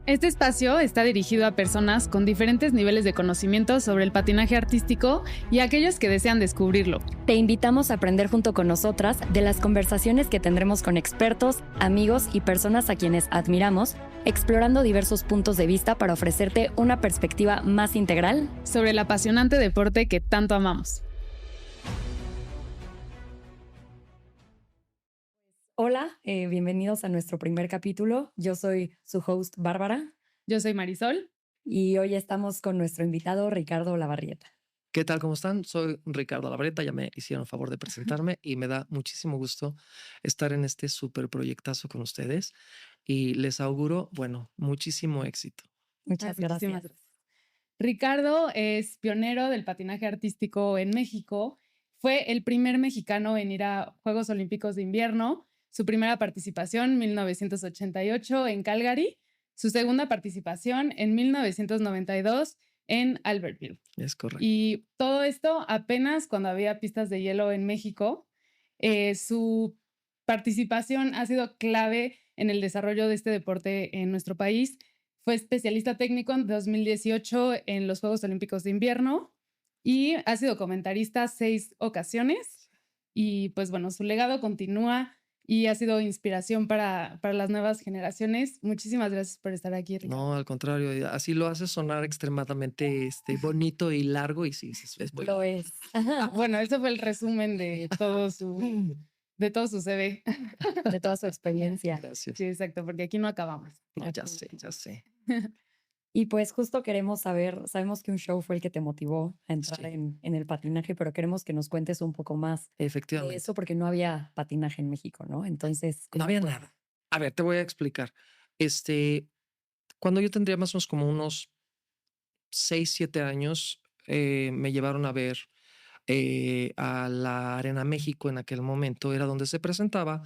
Este espacio está dirigido a personas con diferentes niveles de conocimiento sobre el patinaje artístico y a aquellos que desean descubrirlo. Te invitamos a aprender junto con nosotras de las conversaciones que tendremos con expertos, amigos y personas a quienes admiramos, explorando diversos puntos de vista para ofrecerte una perspectiva más integral sobre el apasionante deporte que tanto amamos. Hola, bienvenidos a nuestro primer capítulo. Yo soy su host Bárbara. Yo soy Marisol. Y hoy estamos con nuestro invitado Ricardo Olavarrieta. ¿Qué tal? ¿Cómo están? Soy Ricardo Olavarrieta, ya me hicieron el favor de presentarme y me da muchísimo gusto estar en este súper proyectazo con ustedes y les auguro, muchísimo éxito. Muchas gracias. Ricardo es pionero del patinaje artístico en México. Fue el primer mexicano en ir a Juegos Olímpicos de Invierno. Su primera participación en 1988 en Calgary. Su segunda participación en 1992 en Albertville. Es correcto. Y todo esto apenas cuando había pistas de hielo en México. Su participación ha sido clave en el desarrollo de este deporte en nuestro país. Fue especialista técnico en 2018 en los Juegos Olímpicos de Invierno y ha sido comentarista 6 ocasiones. Y pues bueno, su legado continúa y ha sido inspiración para las nuevas generaciones. Muchísimas gracias por estar aquí, Ricardo. No, al contrario, así lo hace sonar extremadamente bonito y largo y sí, es muy Lo es. Bueno, eso fue el resumen de todo su CV. De toda su experiencia. Gracias. Sí, exacto, porque aquí no acabamos. No, ya sé. Y pues justo queremos saber, sabemos que un show fue el que te motivó a entrar Sí. en el patinaje, pero queremos que nos cuentes un poco más de Efectivamente. eso porque no había patinaje en México, ¿no? Entonces, No había nada. A ver, te voy a explicar. Cuando yo tendría más o menos como unos 6, 7 años, me llevaron a ver a la Arena México en aquel momento, era donde se presentaba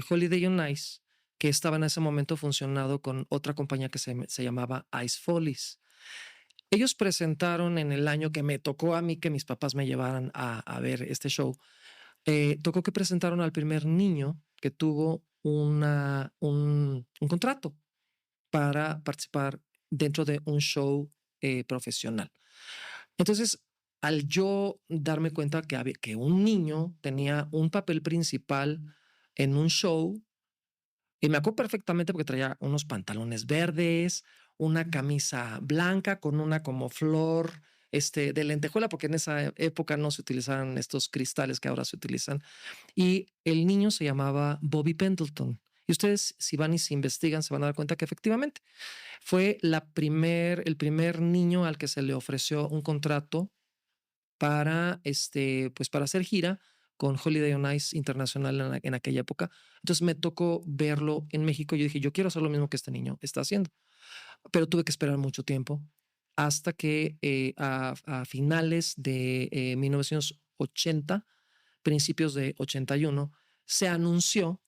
Holiday on Ice, que estaba en ese momento funcionado con otra compañía que se llamaba Ice Follies. Ellos presentaron en el año que me tocó a mí que mis papás me llevaran a ver este show. Tocó que presentaron al primer niño que tuvo un contrato para participar dentro de un show profesional. Entonces, al yo darme cuenta que un niño tenía un papel principal en un show, y me acuerdo perfectamente porque traía unos pantalones verdes, una camisa blanca con una como flor de lentejuela, porque en esa época no se utilizaban estos cristales que ahora se utilizan. Y el niño se llamaba Bobby Pendleton. Y ustedes, si van y se investigan, se van a dar cuenta que efectivamente fue el primer niño al que se le ofreció un contrato para, para hacer gira con Holiday on Ice Internacional en aquella época. Entonces me tocó verlo en México. Yo dije, yo quiero hacer lo mismo que este niño está haciendo. Pero tuve que esperar mucho tiempo hasta que a finales de 1980, principios de 81, se anunció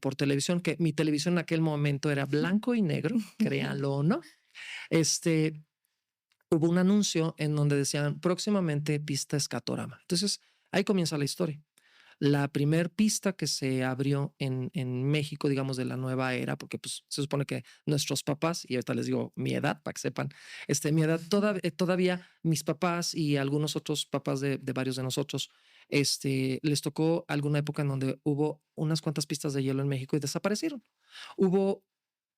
por televisión, que mi televisión en aquel momento era blanco y negro, créanlo o no. Hubo un anuncio en donde decían próximamente pista Skatorama. Entonces ahí comienza la historia. La primer pista que se abrió en México, digamos, de la nueva era, porque pues, se supone que nuestros papás, y ahorita les digo mi edad para que sepan, mi edad, todavía mis papás y algunos otros papás de varios de nosotros, les tocó alguna época en donde hubo unas cuantas pistas de hielo en México y desaparecieron. Hubo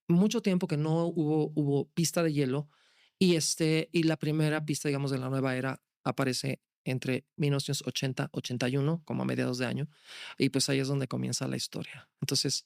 mucho tiempo que no hubo pista de hielo y la primera pista, digamos, de la nueva era aparece entre 1980 y 81, como a mediados de año, y pues ahí es donde comienza la historia. Entonces,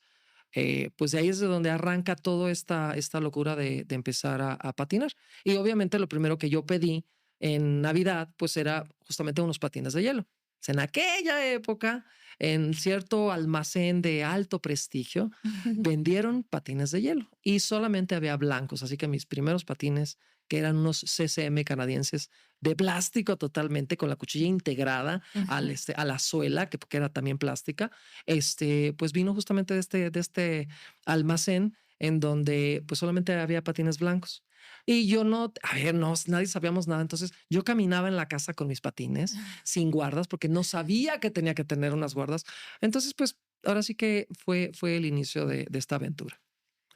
pues de ahí es de donde arranca toda esta locura de empezar a patinar. Y obviamente lo primero que yo pedí en Navidad, pues era justamente unos patines de hielo. En aquella época, en cierto almacén de alto prestigio, vendieron patines de hielo y solamente había blancos. Así que mis primeros patines, que eran unos CCM canadienses de plástico totalmente, con la cuchilla integrada a la suela, que era también plástica, pues vino justamente de este almacén en donde pues solamente había patines blancos. Y yo nadie sabíamos nada. Entonces yo caminaba en la casa con mis patines sin guardas porque no sabía que tenía que tener unas guardas. Entonces, pues ahora sí que fue el inicio de esta aventura.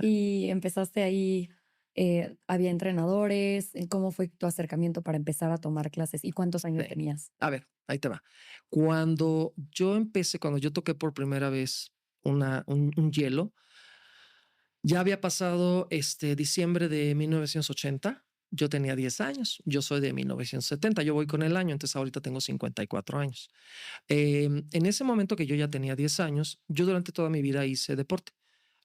Y empezaste ahí, ¿había entrenadores? ¿Cómo fue tu acercamiento para empezar a tomar clases? ¿Y cuántos años Sí. tenías? A ver, ahí te va. Cuando yo toqué por primera vez un hielo, ya había pasado diciembre de 1980. Yo tenía 10 años. Yo soy de 1970. Yo voy con el año, entonces ahorita tengo 54 años. En ese momento que yo ya tenía 10 años, yo durante toda mi vida hice deporte.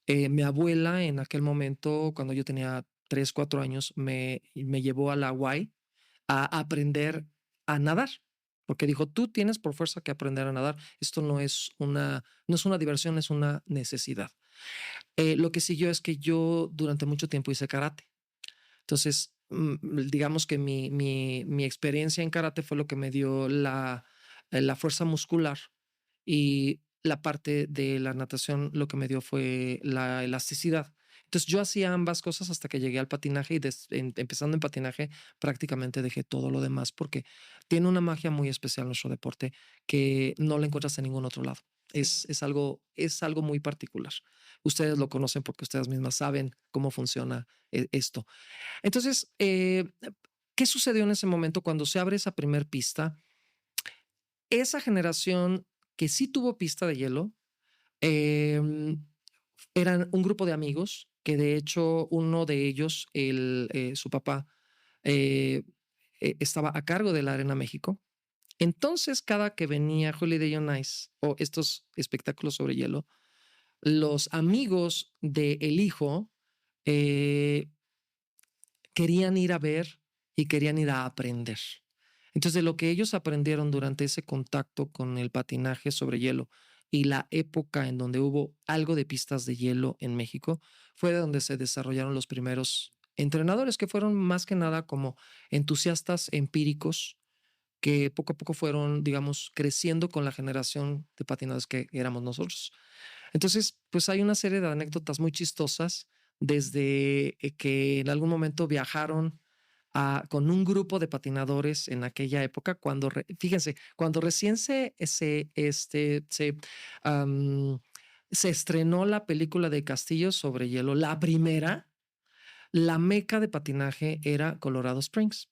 Mi abuela en aquel momento, cuando yo tenía 3, 4 años, me llevó a la Hawaii a aprender a nadar, porque dijo: "Tú tienes por fuerza que aprender a nadar. Esto no es una diversión, es una necesidad". Lo que siguió es que yo durante mucho tiempo hice karate. Entonces, digamos que mi experiencia en karate fue lo que me dio la fuerza muscular, y la parte de la natación lo que me dio fue la elasticidad. Entonces, yo hacía ambas cosas hasta que llegué al patinaje y empezando en patinaje, prácticamente dejé todo lo demás porque tiene una magia muy especial nuestro deporte que no la encuentras en ningún otro lado. Sí. Es algo muy particular. Ustedes lo conocen porque ustedes mismas saben cómo funciona esto. Entonces, ¿qué sucedió en ese momento cuando se abre esa primer pista? Esa generación que sí tuvo pista de hielo, em, eran un grupo de amigos que de hecho uno de ellos, su papá, eh, estaba a cargo de la Arena México. Entonces, cada que venía Holiday on Ice o estos espectáculos sobre hielo, los amigos del hijo eh, querían ir a ver y querían ir a aprender. Entonces, de lo que ellos aprendieron durante ese contacto con el patinaje sobre hielo y la época en donde hubo algo de pistas de hielo en México, fue de donde se desarrollaron los primeros entrenadores, que fueron más que nada como entusiastas empíricos que poco a poco fueron, digamos, creciendo con la generación de patinadores que éramos nosotros. Entonces, pues hay una serie de anécdotas muy chistosas, desde que en algún momento viajaron con un grupo de patinadores en aquella época, fíjense, cuando recién am, se estrenó la película de Castillos sobre Hielo, la primera, la meca de patinaje era Colorado Springs,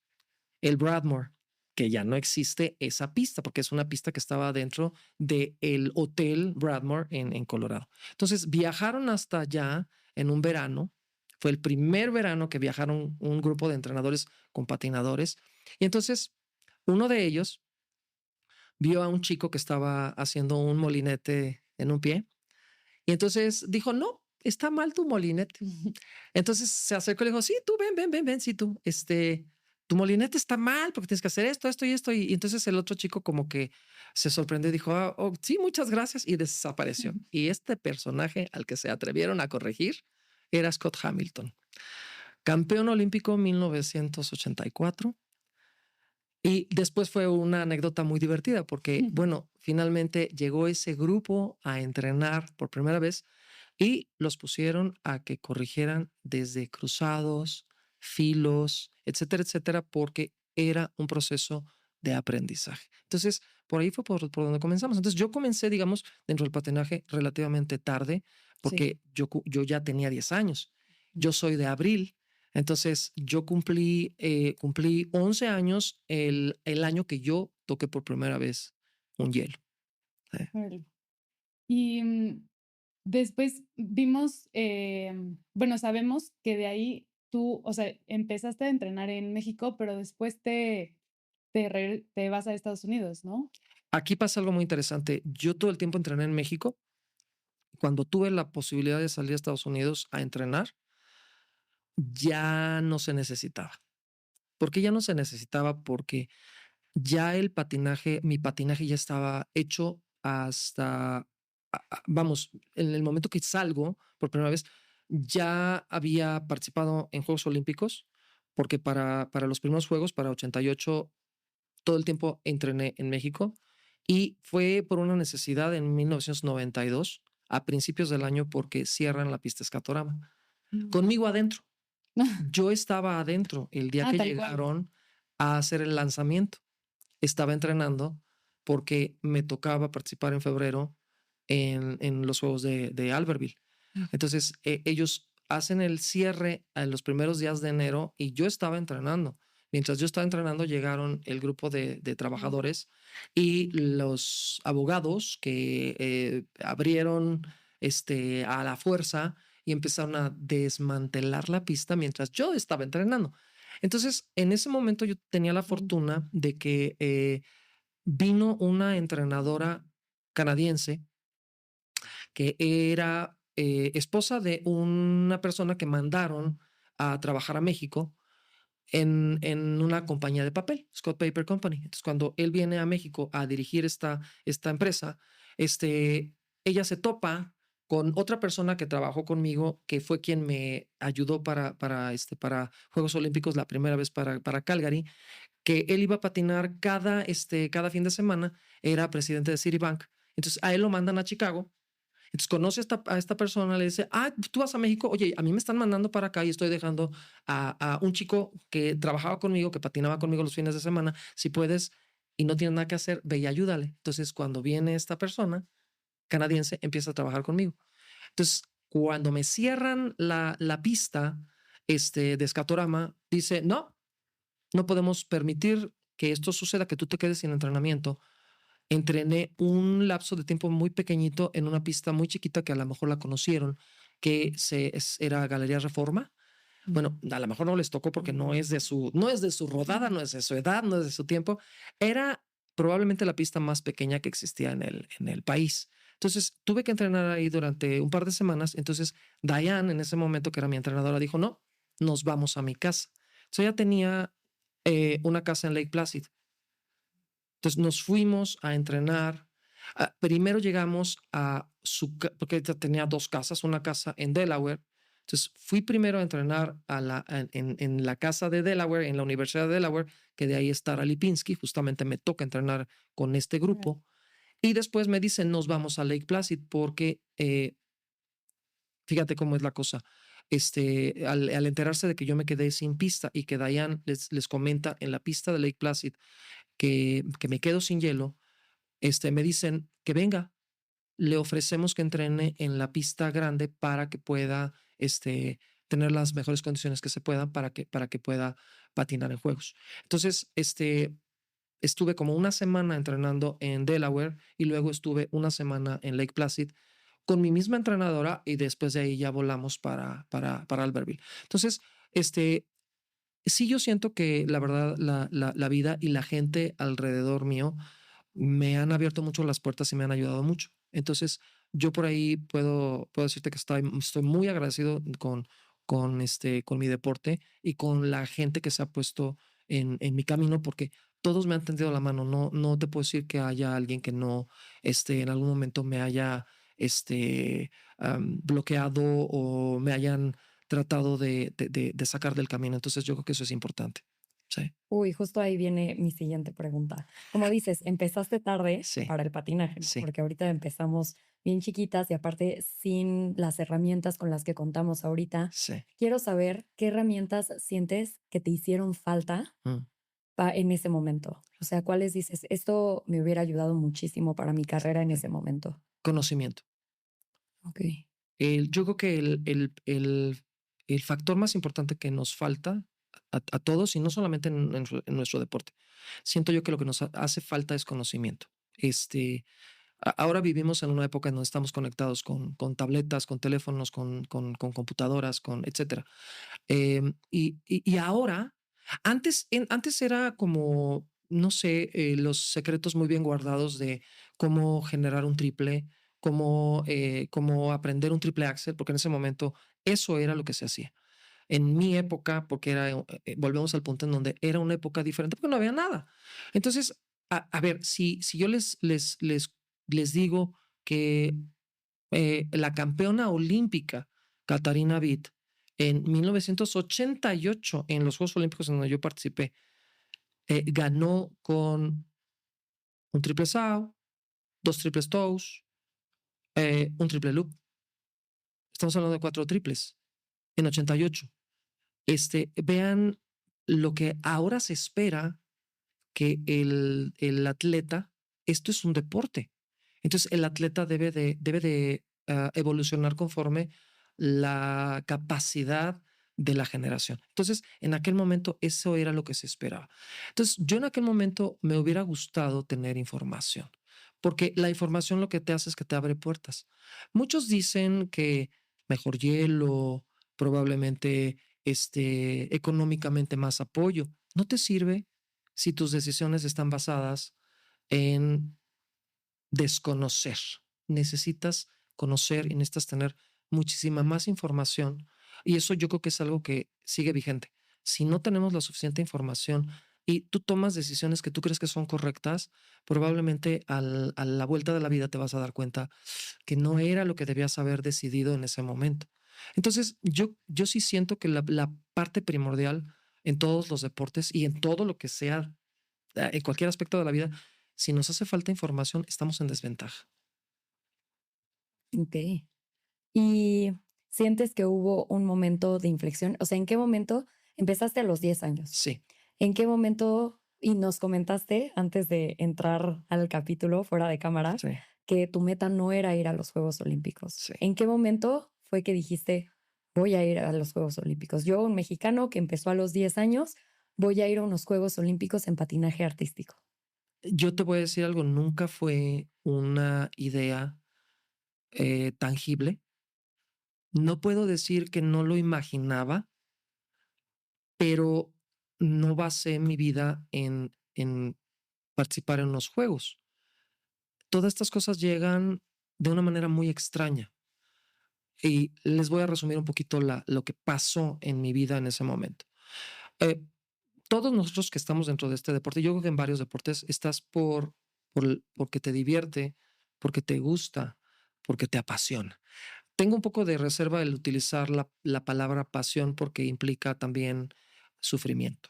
el Bradmore, que ya no existe esa pista, porque es una pista que estaba dentro del Hotel Bradmore en Colorado. Entonces viajaron hasta allá en un verano. Fue el primer verano que viajaron un grupo de entrenadores con patinadores. Y entonces uno de ellos vio a un chico que estaba haciendo un molinete en un pie. Y entonces dijo: "No, está mal tu molinete". Entonces se acercó y le dijo: "Sí, tú ven, ven, ven, ven, sí, tú, tu molinete está mal porque tienes que hacer esto, esto y esto". Y entonces el otro chico como que se sorprendió y dijo: "Ah, oh, sí, muchas gracias", y desapareció. Y este personaje al que se atrevieron a corregir era Scott Hamilton, campeón olímpico 1984. Y después fue una anécdota muy divertida porque, bueno, finalmente llegó ese grupo a entrenar por primera vez y los pusieron a que corrigieran desde cruzados, filos, etcétera, etcétera, porque era un proceso de aprendizaje. Entonces, por ahí fue por donde comenzamos. Entonces, yo comencé, digamos, dentro del patinaje relativamente tarde, Sí. porque yo ya tenía 10 años. Yo soy de abril. Entonces, yo cumplí 11 años el año que yo toqué por primera vez un hielo. Órale. Y después vimos, bueno, sabemos que de ahí tú, o sea, empezaste a entrenar en México, pero después te vas a Estados Unidos, ¿no? Aquí pasa algo muy interesante. Yo todo el tiempo entrené en México. Cuando tuve la posibilidad de salir a Estados Unidos a entrenar, ya no se necesitaba. ¿Por qué ya no se necesitaba? Porque ya mi patinaje ya estaba hecho vamos, en el momento que salgo por primera vez, ya había participado en Juegos Olímpicos, porque para los primeros Juegos, para 88, todo el tiempo entrené en México y fue por una necesidad en 1992, a principios del año, porque cierran la pista Escatorama. Mm. Conmigo adentro. Yo estaba adentro el día Ah, que tal cual. llegaron a hacer el lanzamiento. Estaba entrenando porque me tocaba participar en febrero en los Juegos de Albertville. Mm. Entonces, ellos hacen el cierre en los primeros días de enero y yo estaba entrenando. Mientras yo estaba entrenando, llegaron el grupo de Mm. trabajadores y los abogados que abrieron a la fuerza y empezaron a desmantelar la pista mientras yo estaba entrenando. Entonces, en ese momento yo tenía la Mm. fortuna de que vino una entrenadora canadiense que era esposa de una persona que mandaron a trabajar a México en una compañía de papel, Scott Paper Company. Entonces, cuando él viene a México a dirigir esta empresa, ella se topa con otra persona que trabajó conmigo, que fue quien me ayudó para Juegos Olímpicos la primera vez para Calgary, que él iba a patinar cada fin de semana, era presidente de Citibank. Entonces, a él lo mandan a Chicago. Entonces conoce a esta persona, le dice, tú vas a México, oye, a mí me están mandando para acá y estoy dejando a un chico que trabajaba conmigo, que patinaba conmigo los fines de semana, si puedes y no tienes nada que hacer, ve y ayúdale. Entonces cuando viene esta persona canadiense, empieza a trabajar conmigo. Entonces cuando me cierran la pista de Skatorama, dice, no, no podemos permitir que esto suceda, que tú te quedes sin entrenamiento. Entrené un lapso de tiempo muy pequeñito en una pista muy chiquita que a lo mejor la conocieron, que era Galería Reforma. Mm. Bueno, a lo mejor no les tocó porque no es de su rodada, no es de su edad, no es de su tiempo. Era probablemente la pista más pequeña que existía en el país. Entonces, tuve que entrenar ahí durante un par de semanas. Entonces, Diane, en ese momento, que era mi entrenadora, dijo, no, nos vamos a mi casa. Entonces, ella tenía una casa en Lake Placid. Entonces nos fuimos a entrenar. Primero llegamos a porque ella tenía dos casas, una casa en Delaware. Entonces fui primero a entrenar en la casa de Delaware, en la Universidad de Delaware, que de ahí está Lipinski. Justamente me toca entrenar con este Órale. grupo. Y después me dicen, nos vamos a Lake Placid porque fíjate cómo es la cosa. Al enterarse de que yo me quedé sin pista y que Diane les comenta en la pista de Lake Placid que me quedo sin hielo, me dicen que venga, le ofrecemos que entrene en la pista grande para que pueda tener las mejores condiciones que se puedan para que pueda patinar en juegos. Entonces, estuve como una semana entrenando en Delaware y luego estuve una semana en Lake Placid con mi misma entrenadora y después de ahí ya volamos para Albertville. Entonces, sí, yo siento que la verdad, la vida y la gente alrededor mío me han abierto mucho las puertas y me han ayudado mucho. Entonces, yo por ahí puedo decirte que estoy muy agradecido con mi deporte y con la gente que se ha puesto en mi camino, porque todos me han tendido la mano. No te puedo decir que haya alguien que no, en algún momento me haya, bloqueado o me hayan tratado de sacar del camino. Entonces, yo creo que eso es importante. Sí, Uy, justo ahí viene mi siguiente pregunta. Como dices, empezaste tarde sí, para el patinaje, ¿no? sí, Porque ahorita empezamos bien chiquitas y aparte sin las herramientas con las que contamos ahorita. sí. Quiero saber qué herramientas sientes que te hicieron falta Mm. en ese momento. O sea, ¿cuáles dices? Esto me hubiera ayudado muchísimo para mi carrera en Sí. ese momento. Conocimiento. Ok. Yo creo que el factor más importante que nos falta a todos, y no solamente en nuestro deporte, siento yo que lo que nos hace falta es conocimiento. Ahora vivimos en una época en donde estamos conectados con tabletas, con teléfonos, con computadoras, etcétera. Y ahora, antes era como, no sé, los secretos muy bien guardados de cómo generar un triple, cómo aprender un triple axel, porque en ese momento eso era lo que se hacía. En mi época, porque volvemos al punto en donde era una época diferente, porque no había nada. Entonces, a ver, si yo les digo que la campeona olímpica Catarina Witt en 1988 en los Juegos Olímpicos en donde yo participé, ganó con un triple saw, dos triples toes, un triple loop. Estamos hablando de cuatro triples en 88. Vean lo que ahora se espera que el atleta, esto es un deporte. Entonces el atleta debe de evolucionar conforme la capacidad de la generación. Entonces, en aquel momento eso era lo que se esperaba. Entonces, yo en aquel momento me hubiera gustado tener información, porque la información lo que te hace es que te abre puertas. Muchos dicen que mejor hielo, probablemente económicamente más apoyo. No te sirve si tus decisiones están basadas en desconocer. Necesitas conocer y necesitas tener muchísima más información. Y eso yo creo que es algo que sigue vigente. Si no tenemos la suficiente información y tú tomas decisiones que tú crees que son correctas, probablemente a la vuelta de la vida te vas a dar cuenta que no era lo que debías haber decidido en ese momento. Entonces, yo sí siento que la parte primordial en todos los deportes y en todo lo que sea, en cualquier aspecto de la vida, si nos hace falta información, estamos en desventaja. Ok. ¿Y sientes que hubo un momento de inflexión? O sea, ¿en qué momento empezaste a los 10 años? Sí, ¿En qué momento, y nos comentaste antes de entrar al capítulo fuera de cámara, sí, que tu meta no era ir a los Juegos Olímpicos? sí. ¿En qué momento fue que dijiste, voy a ir a los Juegos Olímpicos? Yo, un mexicano que empezó a los 10 años, voy a ir a unos Juegos Olímpicos en patinaje artístico. Yo te voy a decir algo, nunca fue una idea tangible. No puedo decir que no lo imaginaba, pero no basé mi vida en participar en los juegos. Todas estas cosas llegan de una manera muy extraña y les voy a resumir un poquito lo que pasó en mi vida en ese momento. Eh, Todos nosotros que estamos dentro de este deporte, yo creo que en varios deportes estás porque te divierte, porque te gusta, porque te apasiona. Tengo un poco de reserva el utilizar la palabra pasión porque implica también sufrimiento.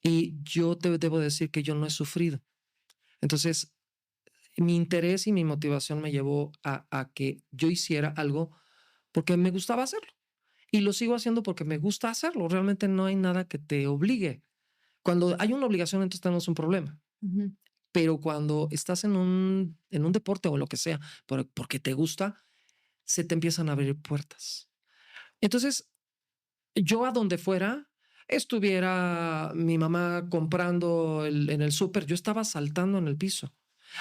Y yo te debo decir que yo no he sufrido. Entonces, mi interés y mi motivación me llevó a que yo hiciera algo porque me gustaba hacerlo. Y lo sigo haciendo porque me gusta hacerlo. Realmente no hay nada que te obligue. Cuando hay una obligación, entonces tenemos un problema. Ujú. Pero cuando estás en un deporte o lo que sea, porque te gusta, se te empiezan a abrir puertas. Entonces, yo a donde fuera, estuviera mi mamá comprando en el súper, yo estaba saltando en el piso.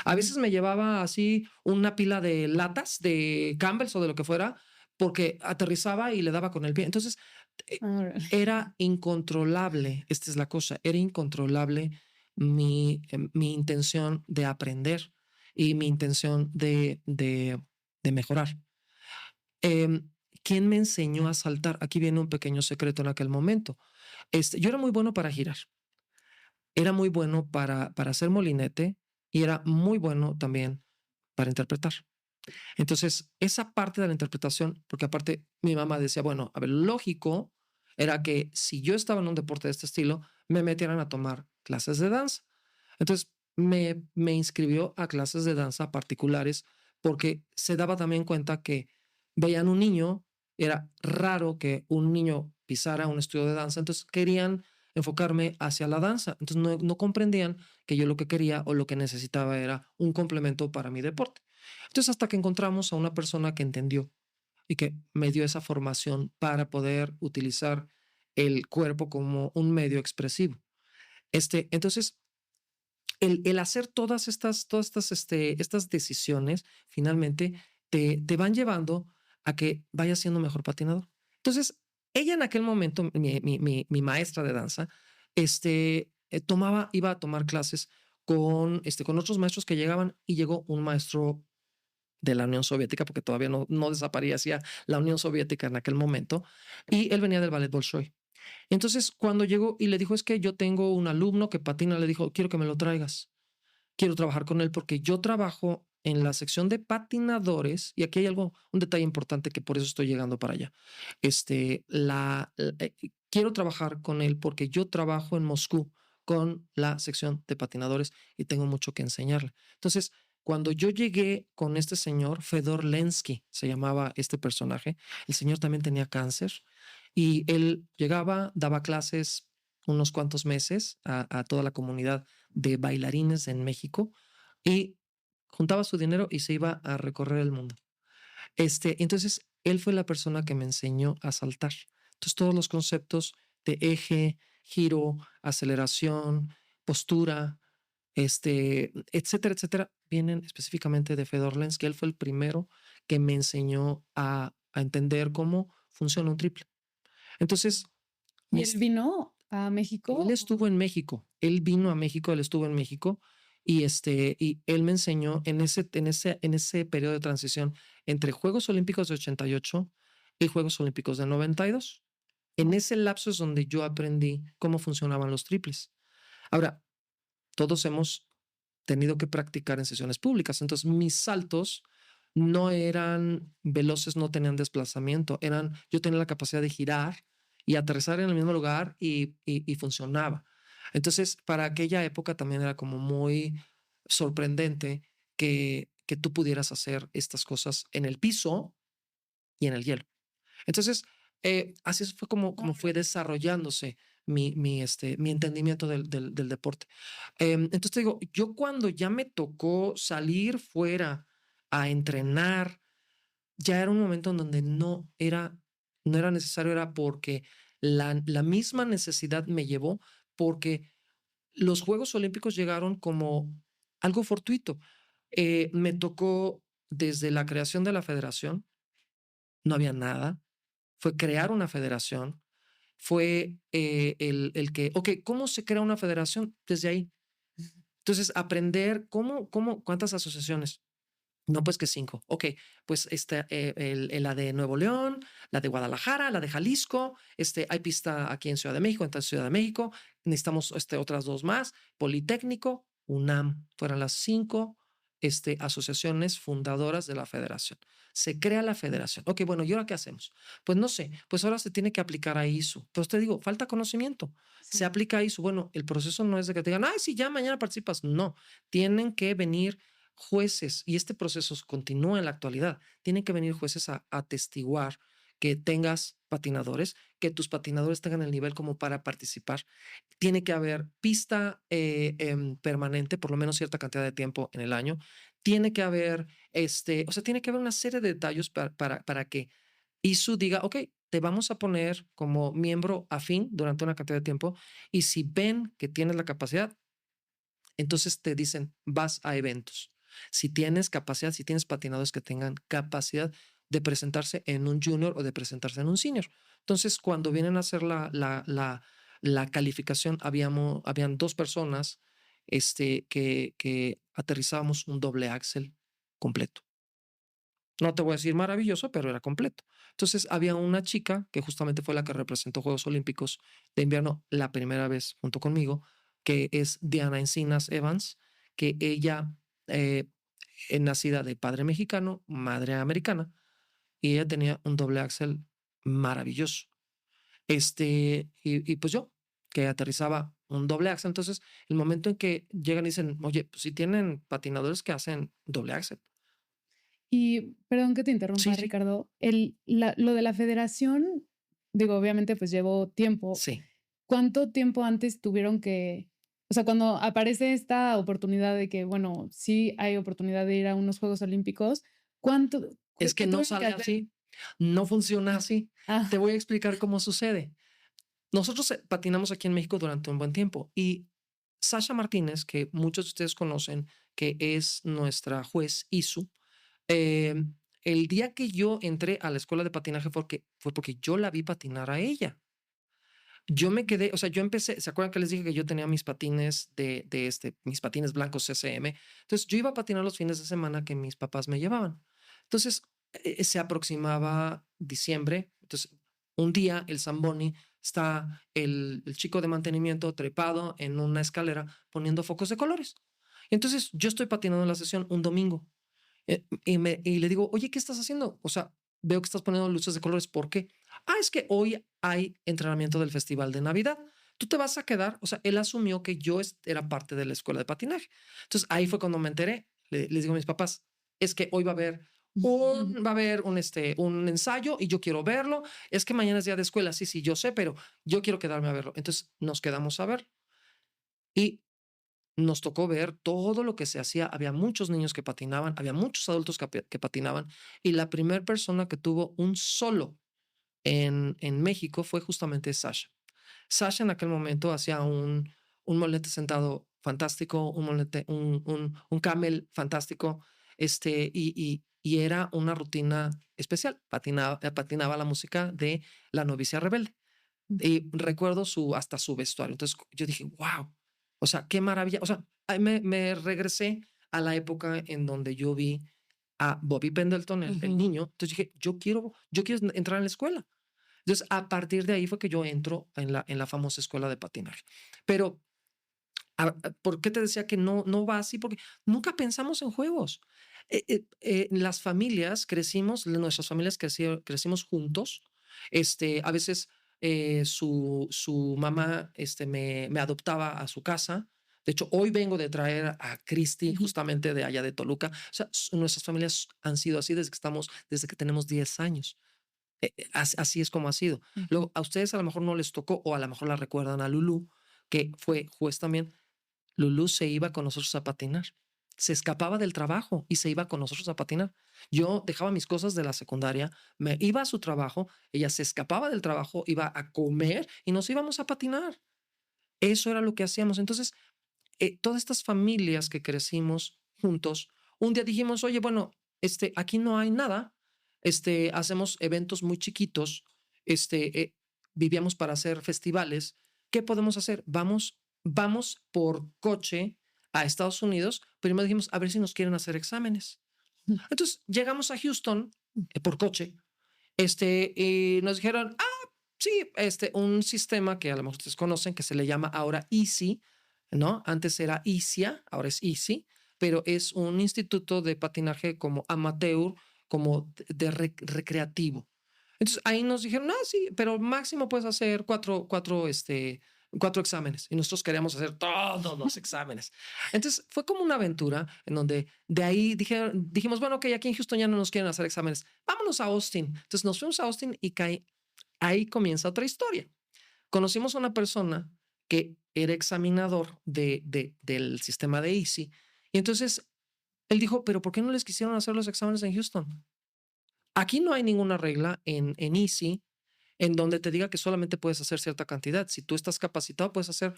A veces me llevaba así una pila de latas de Campbell's o de lo que fuera, porque aterrizaba y le daba con el pie. Entonces, eh, Órale. era incontrolable, esta es la cosa, era incontrolable mi intención de aprender y mi intención de mejorar. Em, ¿Quién me enseñó a saltar? Aquí viene un pequeño secreto en aquel momento. Yo era muy bueno para girar, era muy bueno para hacer molinete y era muy bueno también para interpretar. Entonces, esa parte de la interpretación, porque aparte mi mamá decía, bueno, a ver, lógico era que si yo estaba en un deporte de este estilo, me metieran a tomar clases de danza. Entonces, me inscribió a clases de danza particulares porque se daba también cuenta que veían un niño, era raro que un niño pisara un estudio de danza, entonces querían enfocarme hacia la danza. Entonces, no comprendían que yo lo que quería o lo que necesitaba era un complemento para mi deporte. Entonces, hasta que encontramos a una persona que entendió y que me dio esa formación para poder utilizar el cuerpo como un medio expresivo. Entonces, el hacer estas decisiones, finalmente te van llevando a que vayas siendo mejor patinador. Entonces, ella en aquel momento, mi maestra de danza, iba a tomar clases con otros maestros que llegaban y llegó un maestro de la Unión Soviética, porque todavía no desaparecía la Unión Soviética en aquel momento, y él venía del ballet Bolshoi. Entonces, cuando llegó y le dijo, es que yo tengo un alumno que patina, le dijo, quiero que me lo traigas, quiero trabajar con él porque yo trabajo en la sección de patinadores y aquí hay un detalle importante que por eso estoy llegando para allá. Quiero trabajar con él porque yo trabajo en Moscú con la sección de patinadores y tengo mucho que enseñarle. Entonces, cuando yo llegué con este señor, Fedor Lensky, se llamaba este personaje, el señor también tenía cáncer y él llegaba, daba clases unos cuantos meses a toda la comunidad de bailarines en México y juntaba su dinero y se iba a recorrer el mundo. Entonces, él fue la persona que me enseñó a saltar. Entonces, todos los conceptos de eje, giro, aceleración, postura, etcétera, etcétera, vienen específicamente de Fedor Lenz, que él fue el primero que me enseñó a entender cómo funciona un triple. Entonces, ¿Y él vino a él México? estuvo en México, él vino a México, él estuvo en México y él me enseñó en ese periodo de transición entre Juegos Olímpicos de 88 y Juegos Olímpicos de 92. En ese lapso es donde yo aprendí cómo funcionaban los triples. Ahora, todos hemos tenido que practicar en sesiones públicas, entonces mis saltos no eran veloces, no tenían desplazamiento, yo tenía la capacidad de girar y aterrizar en el mismo lugar y funcionaba. Entonces, para aquella época también era como muy sorprendente que tú pudieras hacer estas cosas en el piso y en el hielo. Entonces, así fue como fue desarrollándose mi entendimiento del deporte. Entonces te digo, yo cuando ya me tocó salir fuera a entrenar, ya era un momento en donde no era necesario, era porque la misma necesidad me llevó, porque los Juegos Olímpicos llegaron como algo fortuito. Me tocó desde la creación de la federación, no había nada, fue crear una federación, fue el que, ok, ¿cómo se crea una federación? Desde ahí. Entonces, aprender cuántas asociaciones. No, pues que 5. Ok, pues la de Nuevo León, la de Guadalajara, la de Jalisco, hay pista aquí en Ciudad de México, entonces Ciudad de México, necesitamos otras 2 más, Politécnico, UNAM, fueron las 5 asociaciones fundadoras de la federación. Se crea la federación. Ok, bueno, ¿y ahora qué hacemos? Pues no sé, pues ahora se tiene que aplicar a ISO. Pues te digo, falta conocimiento. Se Sí. aplica a ISO. Bueno, el proceso no es de que te digan, ay, sí, ya mañana participas. No, tienen que venir jueces, y este proceso continúa en la actualidad, tienen que venir jueces a atestiguar que tengas patinadores, que tus patinadores tengan el nivel como para participar. Tiene que haber pista permanente, por lo menos cierta cantidad de tiempo en el año. Tiene que haber, o sea, tiene que haber una serie de detalles para que ISU diga, ok, te vamos a poner como miembro afín durante una cantidad de tiempo, y si ven que tienes la capacidad, entonces te dicen, vas a eventos. Si tienes capacidad, si tienes patinadores que tengan capacidad de presentarse en un junior o de presentarse en un senior. Entonces, cuando vienen a hacer la calificación, habían 2 personas que aterrizábamos un doble axel completo. No te voy a decir maravilloso, pero era completo. Entonces, había una chica que justamente fue la que representó Juegos Olímpicos de invierno la primera vez junto conmigo, que es Diana Encinas Evans, que ella es nacida de padre mexicano, madre americana, y ella tenía un doble axel maravilloso. Y pues yo, que aterrizaba un doble axel. Entonces, el momento en que llegan y dicen, oye, pues si tienen patinadores que hacen doble axel. Y perdón que te Sí, interrumpa, sí, Ricardo, lo de la federación, digo, obviamente, pues llevó tiempo. sí. ¿Cuánto tiempo antes tuvieron que, o sea, cuando aparece esta oportunidad de que, bueno, sí hay oportunidad de ir a unos Juegos Olímpicos, ¿cuánto, Es que qué no tuvieron que sale hacer? así, no funciona así. Te Ah, voy a explicar cómo sucede. Nosotros patinamos aquí en México durante un buen tiempo y Sasha Martínez, que muchos de ustedes conocen, que es nuestra juez ISU, el día que yo entré a la escuela de patinaje fue porque yo la vi patinar a ella. Yo me quedé, o sea, yo empecé, ¿se acuerdan que les dije que yo tenía mis patines mis patines blancos CCM? Entonces, yo iba a patinar los fines de semana que mis papás me llevaban. Entonces, se aproximaba diciembre. Entonces, un día el Zamboni está el chico de mantenimiento trepado en una escalera poniendo focos de colores. Entonces, yo estoy patinando en la sesión un domingo y le digo, oye, ¿qué estás haciendo? O sea, veo que estás poniendo luces de colores. ¿Por qué? Ah, es que hoy hay entrenamiento del Festival de Navidad. Tú te vas a quedar. O sea, él asumió que yo era parte de la escuela de patinaje. Entonces ahí fue cuando me enteré. Les digo a mis papás, es que hoy va a haber un ensayo y yo quiero verlo. Es que mañana es día de escuela. Sí, sí, yo sé, pero yo quiero quedarme a verlo. Entonces nos quedamos a ver. Y nos tocó ver todo lo que se hacía. Había muchos niños que patinaban, había muchos adultos que patinaban, y la primera persona que tuvo un solo en México fue justamente Sasha. Sasha en aquel momento hacía un molete sentado fantástico, un camel fantástico, y era una rutina especial. Patinaba la música de La novicia rebelde. Y recuerdo hasta su vestuario. Entonces yo dije, wow, o sea, qué maravilla. O sea, ahí me regresé a la época en donde yo vi a Bobby Pendleton, el niño. Entonces dije, yo quiero entrar en la escuela. Entonces, a partir de ahí fue que yo entro en la famosa escuela de patinaje. Pero, ¿por qué te decía que no va así? Porque nunca pensamos en juegos. Las familias nuestras familias crecimos juntos. A veces su mamá me adoptaba a su casa. De hecho, hoy vengo de traer a Cristi, justamente de allá de Toluca. O sea, nuestras familias han sido así desde que tenemos 10 años. Así es como ha sido. Luego, a ustedes a lo mejor no les tocó, o a lo mejor la recuerdan a Lulú, que fue juez también. Lulú se iba con nosotros a patinar. Se escapaba del trabajo y se iba con nosotros a patinar. Yo dejaba mis cosas de la secundaria, me iba a su trabajo, ella se escapaba del trabajo, iba a comer y nos íbamos a patinar. Eso era lo que hacíamos. Entonces, todas estas familias que crecimos juntos, un día dijimos, oye, bueno, aquí no hay nada, hacemos eventos muy chiquitos, vivíamos para hacer festivales. ¿Qué podemos hacer? Vamos por coche a Estados Unidos. Primero dijimos, a ver si nos quieren hacer exámenes. Entonces llegamos a Houston por coche, y nos dijeron, sí, un sistema que a lo mejor ustedes conocen, que se le llama ahora Easy, ¿no? Antes era ICIA, ahora es Easy, pero es un instituto de patinaje como amateur, como de recreativo. Entonces ahí nos dijeron, sí, pero máximo puedes hacer cuatro exámenes. Y nosotros queríamos hacer todos los exámenes. Entonces fue como una aventura en donde de ahí dijimos, bueno, ok, aquí en Houston ya no nos quieren hacer exámenes. Vámonos a Austin. Entonces nos fuimos a Austin y ahí comienza otra historia. Conocimos a una persona que era examinador del sistema de Easy. Y entonces él dijo, pero ¿por qué no les quisieron hacer los exámenes en Houston? Aquí no hay ninguna regla en Easy en donde te diga que solamente puedes hacer cierta cantidad. Si tú estás capacitado, puedes hacer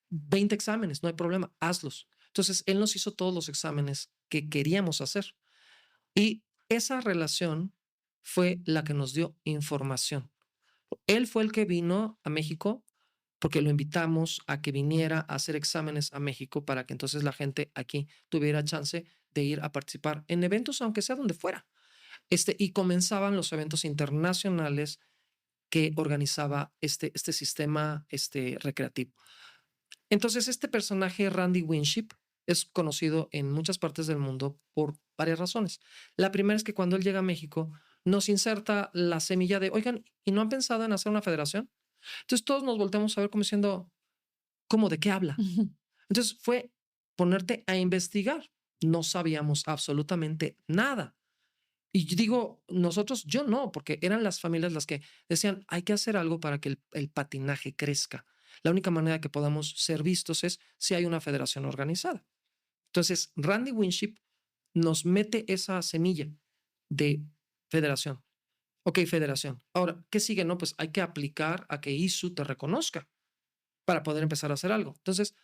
20 exámenes, no hay problema, hazlos. Entonces, él nos hizo todos los exámenes que queríamos hacer. Y esa relación fue la que nos dio información. Él fue el que vino a México porque lo invitamos a que viniera a hacer exámenes a México para que entonces la gente aquí tuviera chance de ir a participar en eventos, aunque sea donde fuera. Y comenzaban los eventos internacionales que organizaba este sistema recreativo. Entonces, este personaje, Randy Winship, es conocido en muchas partes del mundo por varias razones. La primera es que cuando él llega a México, nos inserta la semilla de, oigan, ¿y no han pensado en hacer una federación? Entonces todos nos volteamos a ver como diciendo, ¿cómo? ¿De qué habla? Entonces fue ponerte a investigar. No sabíamos absolutamente nada. Y yo digo, yo no, porque eran las familias las que decían, hay que hacer algo para que el patinaje crezca. La única manera que podamos ser vistos es si hay una federación organizada. Entonces, Randy Winship nos mete esa semilla de federación. Ok, federación. Ahora, ¿qué sigue? No, pues hay que aplicar a que ISU te reconozca para poder empezar a hacer algo. Entonces,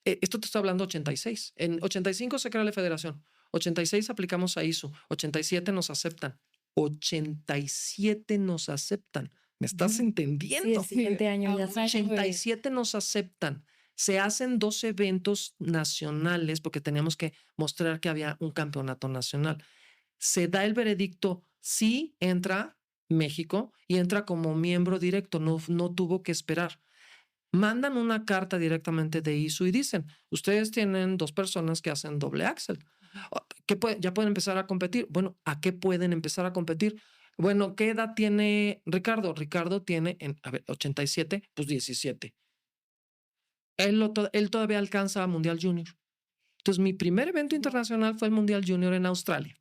esto te está hablando 86. En 85 se crea la federación. 86 aplicamos a ISU. 87 nos aceptan. 87 nos aceptan. ¿Me estás entendiendo? Sí, el siguiente año ya 87 nos aceptan. Se hacen 2 eventos nacionales porque teníamos que mostrar que había un campeonato nacional. Se da el veredicto, sí entra México y entra como miembro directo, no tuvo que esperar. Mandan una carta directamente de ISU y dicen, ustedes tienen 2 personas que hacen doble axel. ¿Ya pueden empezar a competir? Bueno, ¿a qué pueden empezar a competir? Bueno, ¿qué edad tiene Ricardo? Ricardo tiene, 87, pues 17. Él todavía alcanza a Mundial Junior. Entonces, mi primer evento internacional fue el Mundial Junior en Australia.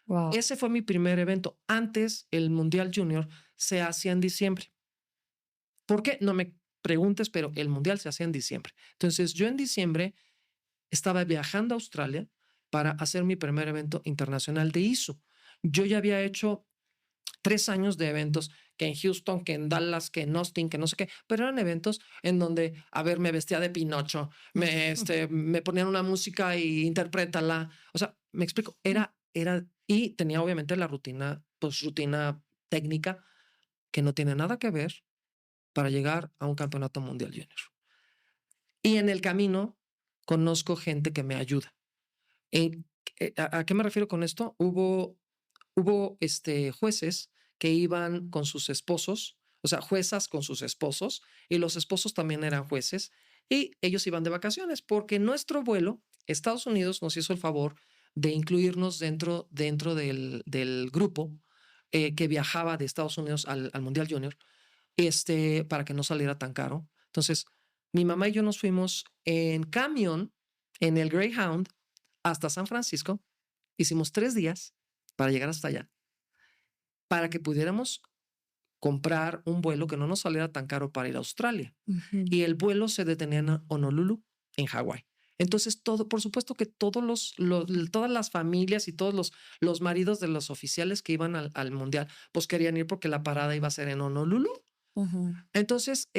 Wow. Ese fue mi primer evento. Antes, el Mundial Junior se hacía en diciembre. ¿Por qué? No me preguntes, pero el mundial se hacía en diciembre. Entonces, yo en diciembre estaba viajando a Australia para hacer mi primer evento internacional de ISO. Yo ya había hecho 3 años de eventos, que en Houston, que en Dallas, que en Austin, que no sé qué, pero eran eventos en donde, a ver, me vestía de Pinocho, me ponían una música y interprétala. O sea, me explico, y tenía obviamente la rutina, pues rutina técnica que no tiene nada que ver para llegar a un campeonato mundial junior. Y en el camino conozco gente que me ayuda. En- ¿A qué me refiero con esto? Hubo jueces que iban con sus esposos, o sea, juezas con sus esposos, y los esposos también eran jueces, y ellos iban de vacaciones, porque nuestro vuelo, Estados Unidos nos hizo el favor de incluirnos dentro del grupo que viajaba de Estados Unidos al Mundial Junior, para que no saliera tan caro. Entonces, mi mamá y yo nos fuimos en camión, en el Greyhound, hasta San Francisco. Hicimos 3 días para llegar hasta allá, para que pudiéramos comprar un vuelo que no nos saliera tan caro para ir a Australia. Y el vuelo se detenía en Honolulu, en Hawái. Entonces, por supuesto que todas las familias y todos los maridos de los oficiales que iban al mundial, pues querían ir porque la parada iba a ser en Honolulu. Entonces,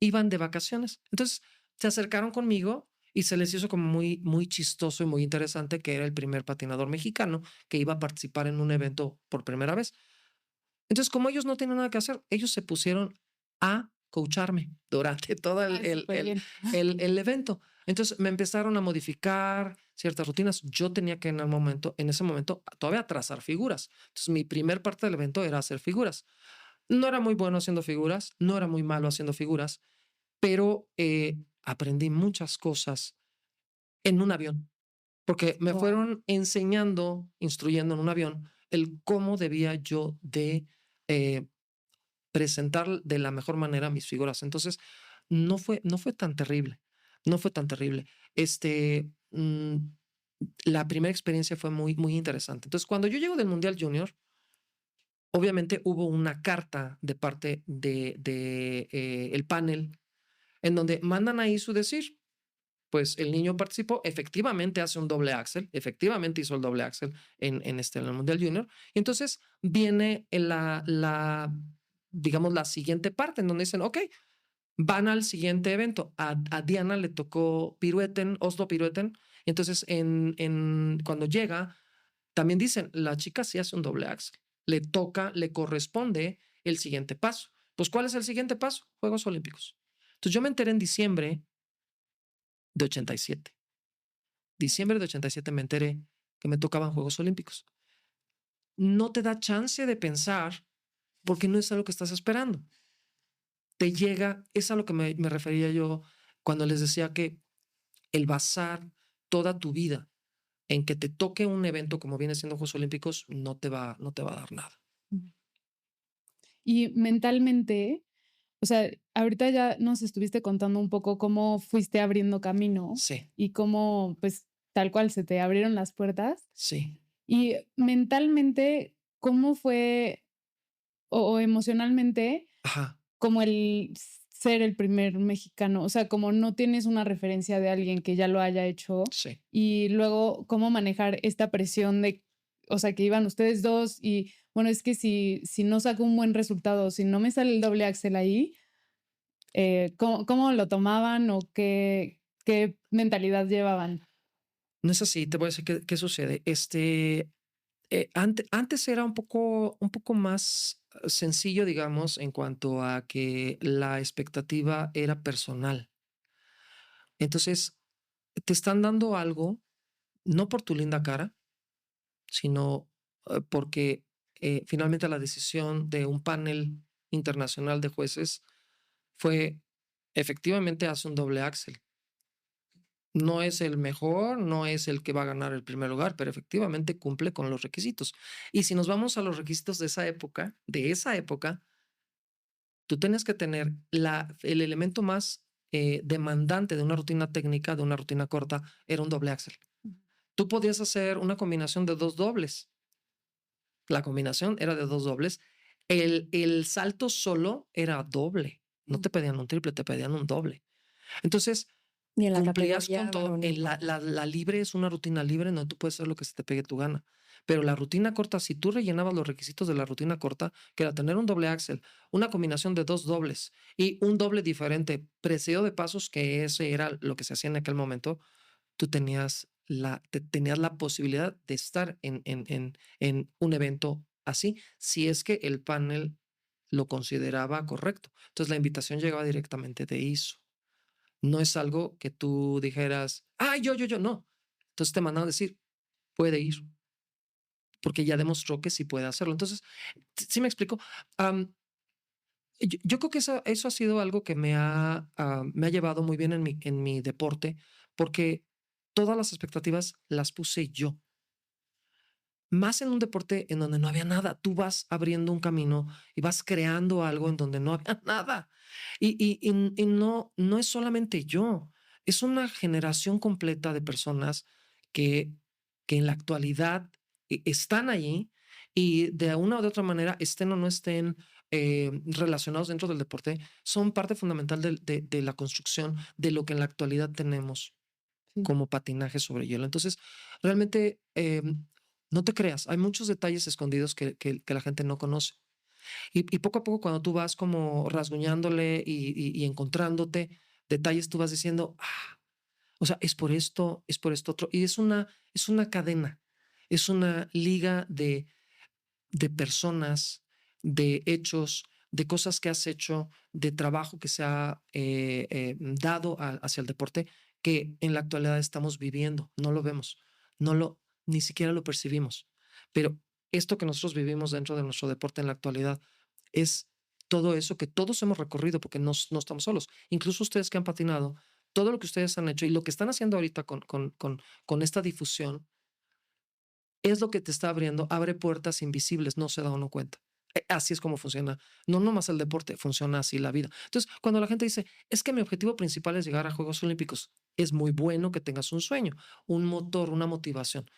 iban de vacaciones. Entonces, se acercaron conmigo y se les hizo como muy, muy chistoso y muy interesante que era el primer patinador mexicano que iba a participar en un evento por primera vez. Entonces, como ellos no tenían nada que hacer, ellos se pusieron a coacharme durante todo el evento. Entonces, me empezaron a modificar ciertas rutinas. Yo tenía que en ese momento, todavía trazar figuras. Entonces, mi primer parte del evento era hacer figuras. No era muy bueno haciendo figuras, no era muy malo haciendo figuras, pero aprendí muchas cosas en un avión, porque me fueron enseñando, instruyendo en un avión, el cómo debía yo de presentar de la mejor manera mis figuras. Entonces, no fue tan terrible, no fue tan terrible. La primera experiencia fue muy, muy interesante. Entonces, cuando yo llego del Mundial Junior, obviamente hubo una carta de parte de el panel en donde mandan ahí su decir. Pues el niño participó, efectivamente hace un doble axel, efectivamente hizo el doble axel en el Mundial Junior. Y entonces viene digamos, la siguiente parte en donde dicen, ok, van al siguiente evento. A Diana le tocó pirueten, Oslo pirueten. Y entonces cuando llega, también dicen, la chica sí hace un doble axel. Le corresponde el siguiente paso. Pues, ¿cuál es el siguiente paso? Juegos Olímpicos. Entonces yo me enteré en diciembre de 87. Diciembre de 87 me enteré que me tocaban Juegos Olímpicos. No te da chance de pensar porque no es a lo que estás esperando. Te llega, es a lo que me refería yo cuando les decía que el basar toda tu vida en que te toque un evento como viene siendo Juegos Olímpicos no te va a dar nada. Y mentalmente, o sea, ahorita ya nos estuviste contando un poco cómo fuiste abriendo camino Sí, y cómo, pues, tal cual se te abrieron las puertas. sí. Y mentalmente, ¿cómo fue o emocionalmente Ajá, como el ser el primer mexicano? O sea, como no tienes una referencia de alguien que ya lo haya hecho sí. y luego cómo manejar esta presión de, o sea, que iban ustedes dos y bueno, es que si no saco un buen resultado, si no me sale el doble axel ahí, ¿cómo lo tomaban o qué mentalidad llevaban? No es así, te voy a decir qué sucede. Antes era un poco más sencillo, digamos, en cuanto a que la expectativa era personal. Entonces, te están dando algo, no por tu linda cara, sino porque finalmente la decisión de un panel internacional de jueces fue, efectivamente, hace un doble axel. No es el mejor, no es el que va a ganar el primer lugar, pero efectivamente cumple con los requisitos. Y si nos vamos a los requisitos de esa época, tú tienes que tener el elemento más demandante de una rutina técnica, de una rutina corta, era un doble axel. Tú podías hacer una combinación de 2 dobles. La combinación era de 2 dobles. El salto solo era doble. no te pedían un triple, te pedían un doble. Entonces, Y en la cumplías con categoría todo. varonil, La libre es una rutina libre, no, tú puedes hacer lo que se te pegue tu gana. Pero la rutina corta, si tú rellenabas los requisitos de la rutina corta, que era tener un doble axel, una combinación de 2 dobles y un doble diferente, precedido de pasos, que ese era lo que se hacía en aquel momento, tú tenías la posibilidad de estar en un evento así, si es que el panel lo consideraba correcto. Entonces, la invitación llegaba directamente de ISO. No es algo que tú dijeras: "Ay, yo", no. Entonces, te mandaban a decir: "Puede ir", porque ya demostró que sí puede hacerlo. Entonces, ¿sí me explico? Am, yo creo que eso ha sido algo que me ha llevado muy bien en mi deporte, porque todas las expectativas las puse yo. Más en un deporte en donde no había nada, tú vas abriendo un camino y vas creando algo en donde no había nada. Y no es solamente yo, es una generación completa de personas que, que en la actualidad están allí y de una u de otra manera, estén o no estén relacionados dentro del deporte, son parte fundamental de la construcción de lo que en la actualidad tenemos Sí. como patinaje sobre hielo. Entonces, realmente, no te creas, hay muchos detalles escondidos que la gente no conoce. Y poco a poco, cuando tú vas como rasguñándole y encontrándote detalles, tú vas diciendo: "Ah, o sea, es por esto otro". Y es una cadena, es una liga de personas, de hechos, de cosas que has hecho, de trabajo que se ha dado hacia el deporte, que en la actualidad estamos viviendo. No lo vemos, ni siquiera lo percibimos. Pero esto que nosotros vivimos dentro de nuestro deporte en la actualidad es todo eso que todos hemos recorrido, porque no estamos solos. Incluso ustedes que han patinado, todo lo que ustedes han hecho y lo que están haciendo ahorita con esta difusión es lo que te está abriendo, abre puertas invisibles, no se da uno cuenta. Así es como funciona. No nomás el deporte, funciona así la vida. Entonces, cuando la gente dice, es que mi objetivo principal es llegar a Juegos Olímpicos, es muy bueno que tengas un sueño, un motor, una motivación,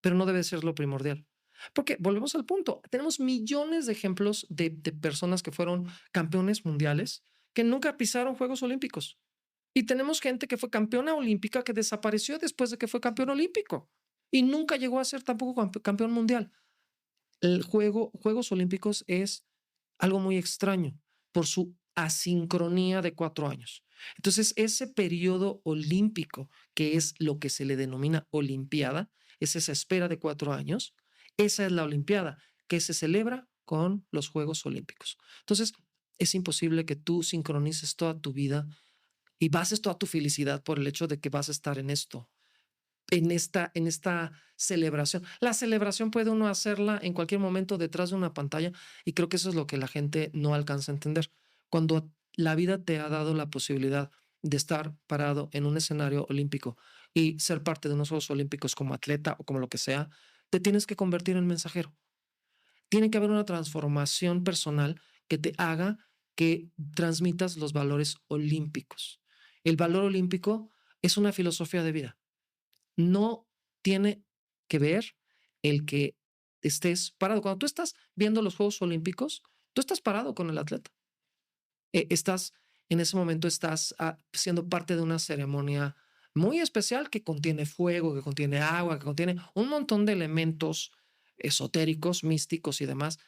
pero no debe ser lo primordial. Porque volvemos al punto, tenemos millones de ejemplos de personas que fueron campeones mundiales que nunca pisaron Juegos Olímpicos. Y tenemos gente que fue campeona olímpica que desapareció después de que fue campeón olímpico y nunca llegó a ser tampoco campeón mundial. Juegos Olímpicos es algo muy extraño por su asincronía de 4 años. Entonces, ese periodo olímpico, que es lo que se le denomina Olimpiada, es esa espera de 4 años, esa es la Olimpiada que se celebra con los Juegos Olímpicos. Entonces, es imposible que tú sincronices toda tu vida y bases toda tu felicidad por el hecho de que vas a estar en esto, en esta celebración. La celebración puede uno hacerla en cualquier momento detrás de una pantalla y creo que eso es lo que la gente no alcanza a entender. Cuando la vida te ha dado la posibilidad de estar parado en un escenario olímpico y ser parte de unos Juegos Olímpicos como atleta o como lo que sea, te tienes que convertir en mensajero. Tiene que haber una transformación personal que te haga que transmitas los valores olímpicos. El valor olímpico es una filosofía de vida. No tiene que ver el que estés parado. Cuando tú estás viendo los Juegos Olímpicos, tú estás parado con el atleta. Estás, en ese momento estás siendo parte de una ceremonia muy especial que contiene fuego, que contiene agua, que contiene un montón de elementos esotéricos, místicos y demás,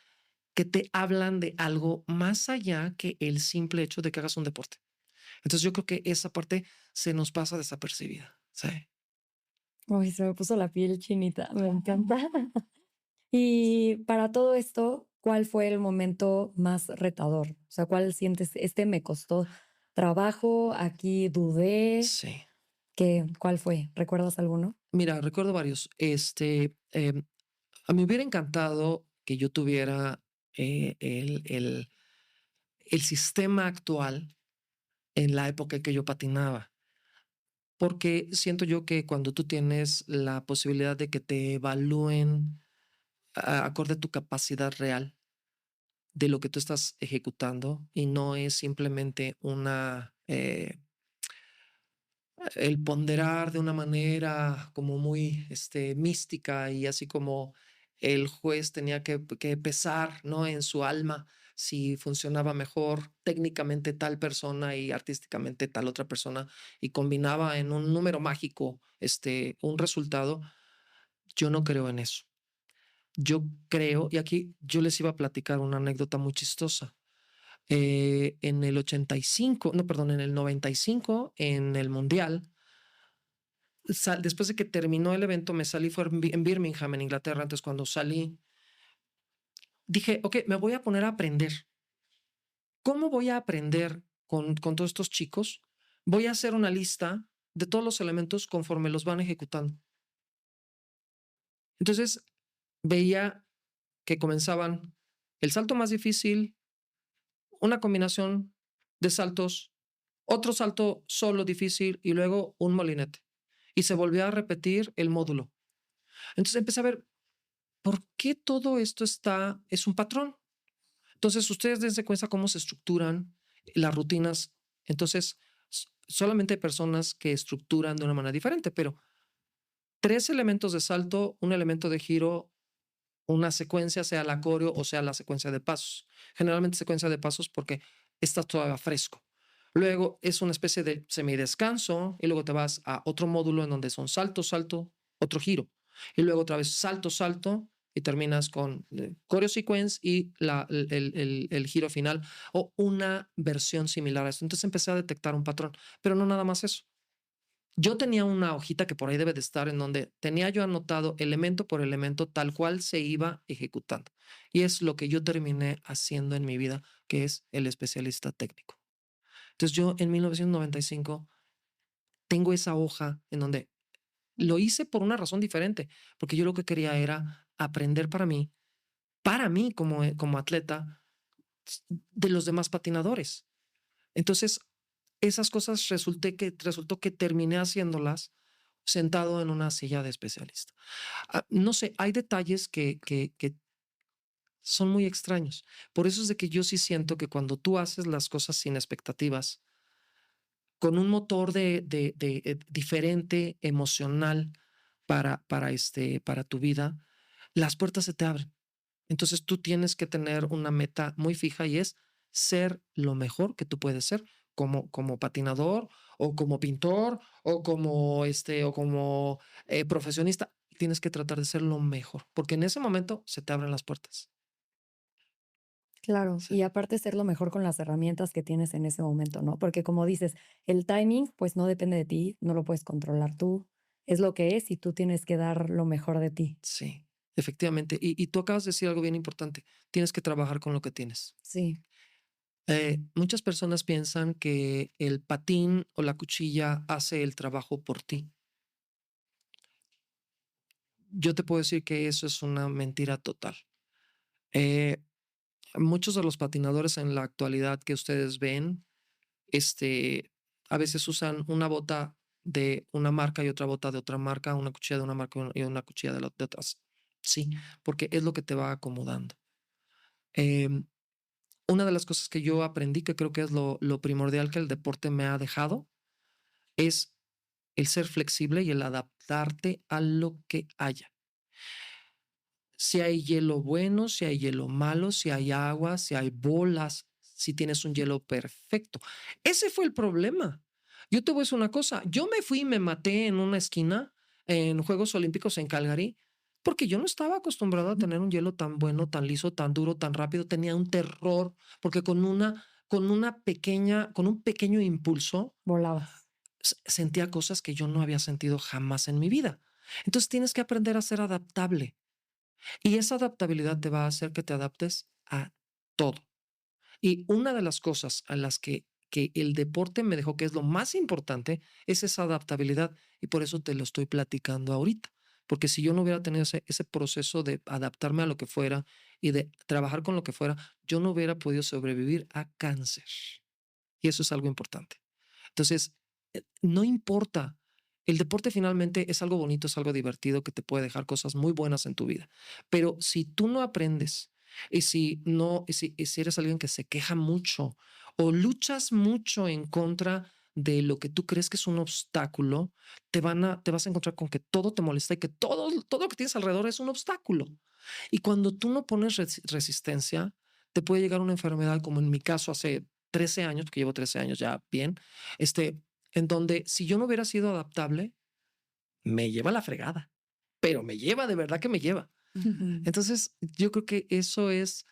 que te hablan de algo más allá que el simple hecho de que hagas un deporte. Entonces yo creo que esa parte se nos pasa desapercibida. Sí. Uy, se me puso la piel chinita, me encanta. Y para todo esto, ¿cuál fue el momento más retador? O sea, ¿cuál sientes? Este me costó trabajo, aquí dudé. Sí. ¿Cuál fue? ¿Recuerdas alguno? Mira, recuerdo varios. A mí me hubiera encantado que yo tuviera el sistema actual en la época en que yo patinaba, porque siento yo que cuando tú tienes la posibilidad de que te evalúen acorde a tu capacidad real de lo que tú estás ejecutando y no es simplemente el ponderar de una manera como muy mística y así como el juez tenía que pesar, ¿no? En su alma si funcionaba mejor técnicamente tal persona y artísticamente tal otra persona y combinaba en un número mágico un resultado. Yo no creo en eso. Yo creo, y aquí yo les iba a platicar una anécdota muy chistosa. En el 85, no, perdón, en el 95, en el Mundial, después de que terminó el evento, me salí, fue en Birmingham, en Inglaterra. Entonces, cuando salí, dije, ok, me voy a poner a aprender. ¿Cómo voy a aprender con todos estos chicos? Voy a hacer una lista de todos los elementos conforme los van ejecutando. Entonces, veía que comenzaban el salto más difícil, una combinación de saltos, otro salto solo difícil y luego un molinete. Y se volvió a repetir el módulo. Entonces empecé a ver por qué todo esto es un patrón. Entonces ustedes dense cuenta cómo se estructuran las rutinas. Entonces, solamente hay personas que estructuran de una manera diferente, pero 3 elementos de salto, un elemento de giro, una secuencia, sea la coreo o sea la secuencia de pasos. Generalmente secuencia de pasos porque está todavía fresco. Luego es una especie de semidescanso y luego te vas a otro módulo en donde son salto, salto, otro giro. Y luego otra vez salto, salto y terminas con coreo sequence y el giro final o una versión similar a esto. Entonces empecé a detectar un patrón, pero no nada más eso. Yo tenía una hojita que por ahí debe de estar en donde tenía yo anotado elemento por elemento tal cual se iba ejecutando. Y es lo que yo terminé haciendo en mi vida, que es el especialista técnico. Entonces yo en 1995 tengo esa hoja en donde lo hice por una razón diferente, porque yo lo que quería era aprender para mí como atleta de los demás patinadores. Entonces, esas cosas resultó que terminé haciéndolas sentado en una silla de especialista. No sé, hay detalles que son muy extraños. Por eso es de que yo sí siento que cuando tú haces las cosas sin expectativas, con un motor diferente, emocional para tu vida, las puertas se te abren. Entonces tú tienes que tener una meta muy fija y es ser lo mejor que tú puedes ser como patinador o como pintor o como profesionista. Tienes que tratar de ser lo mejor, porque en ese momento se te abren las puertas. Claro, Sí, y aparte ser lo mejor con las herramientas que tienes en ese momento, ¿no? Porque como dices, el timing, pues no depende de ti, no lo puedes controlar tú, es lo que es y tú tienes que dar lo mejor de ti. sí, efectivamente. Y tú acabas de decir algo bien importante. Tienes que trabajar con lo que tienes. Sí, Muchas personas piensan que el patín o la cuchilla hace el trabajo por ti. Yo te puedo decir que eso es una mentira total. Eh, Muchos de los patinadores en la actualidad que ustedes ven, a veces usan una bota de una marca y otra bota de otra marca, una cuchilla de una marca y una cuchilla de otras. Sí, porque es lo que te va acomodando. Em, una de las cosas que yo aprendí, que creo que es lo primordial que el deporte me ha dejado, es el ser flexible y el adaptarte a lo que haya. Si hay hielo bueno, si hay hielo malo, si hay agua, si hay bolas, si tienes un hielo perfecto. Ese fue el problema. Yo te voy a decir una cosa, yo me fui y me maté en una esquina en Juegos Olímpicos en Calgary porque yo no estaba acostumbrado a tener un hielo tan bueno, tan liso, tan duro, tan rápido. Tenía un terror porque con un pequeño impulso volabas. sentía cosas que yo no había sentido jamás en mi vida. Entonces tienes que aprender a ser adaptable. Y esa adaptabilidad te va a hacer que te adaptes a todo. Y una de las cosas a las que el deporte me dejó, que es lo más importante, es esa adaptabilidad. Y por eso te lo estoy platicando ahorita. Porque si yo no hubiera tenido ese proceso de adaptarme a lo que fuera y de trabajar con lo que fuera, yo no hubiera podido sobrevivir a cáncer. Y eso es algo importante. Entonces, no importa. El deporte finalmente es algo bonito, es algo divertido que te puede dejar cosas muy buenas en tu vida. Pero si tú no aprendes y si no, y si eres alguien que se queja mucho o luchas mucho en contra de lo que tú crees que es un obstáculo, te vas a encontrar con que todo te molesta y que todo lo que tienes alrededor es un obstáculo. Y cuando tú no pones resistencia, te puede llegar una enfermedad, como en mi caso hace 13 años, porque llevo 13 años ya bien, en donde si yo no hubiera sido adaptable, me lleva la fregada, pero me lleva, de verdad que me lleva. Ujú. Entonces, yo creo que eso es,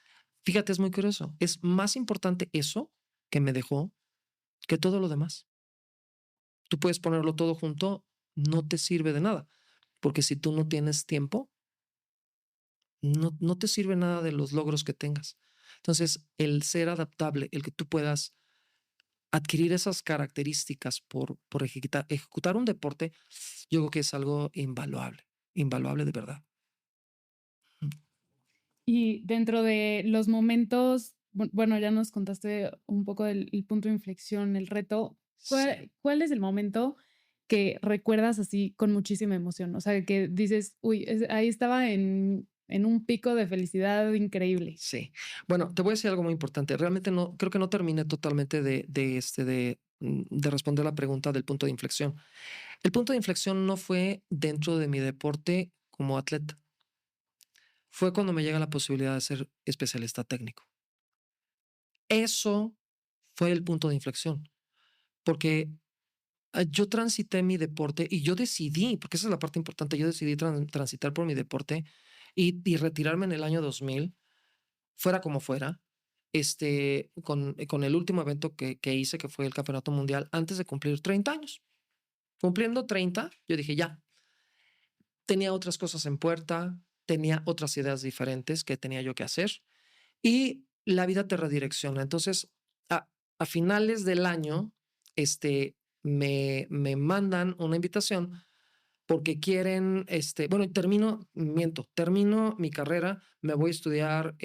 fíjate, es muy curioso. Es más importante eso que me dejó que todo lo demás. Tú puedes ponerlo todo junto, no te sirve de nada, porque si tú no tienes tiempo, no te sirve nada de los logros que tengas. Entonces, el ser adaptable, el que tú puedas adquirir esas características por ejecutar un deporte, yo creo que es algo invaluable, invaluable de verdad. Mm. Y dentro de los momentos, bueno, ya nos contaste un poco del el punto de inflexión, el reto. Sí. ¿Cuál es el momento que recuerdas así con muchísima emoción? O sea, que dices: "Uy, ahí estaba en un pico de felicidad increíble". Sí. Bueno, te voy a decir algo muy importante. Realmente no, creo que no terminé totalmente de responder la pregunta del punto de inflexión. El punto de inflexión no fue dentro de mi deporte como atleta. Fue cuando me llega la posibilidad de ser especialista técnico. Eso fue el punto de inflexión, porque yo transité mi deporte y yo decidí, porque esa es la parte importante, yo decidí transitar por mi deporte y retirarme en el año 2000 fuera como fuera, con el último evento que hice, que fue el Campeonato Mundial, antes de cumplir 30 años. Cumpliendo 30, yo dije, ya, tenía otras cosas en puerta, tenía otras ideas diferentes que tenía yo que hacer y la vida te redirecciona. Entonces, a, a finales del año, me mandan una invitación porque quieren, bueno, termino mi carrera, me voy a estudiar,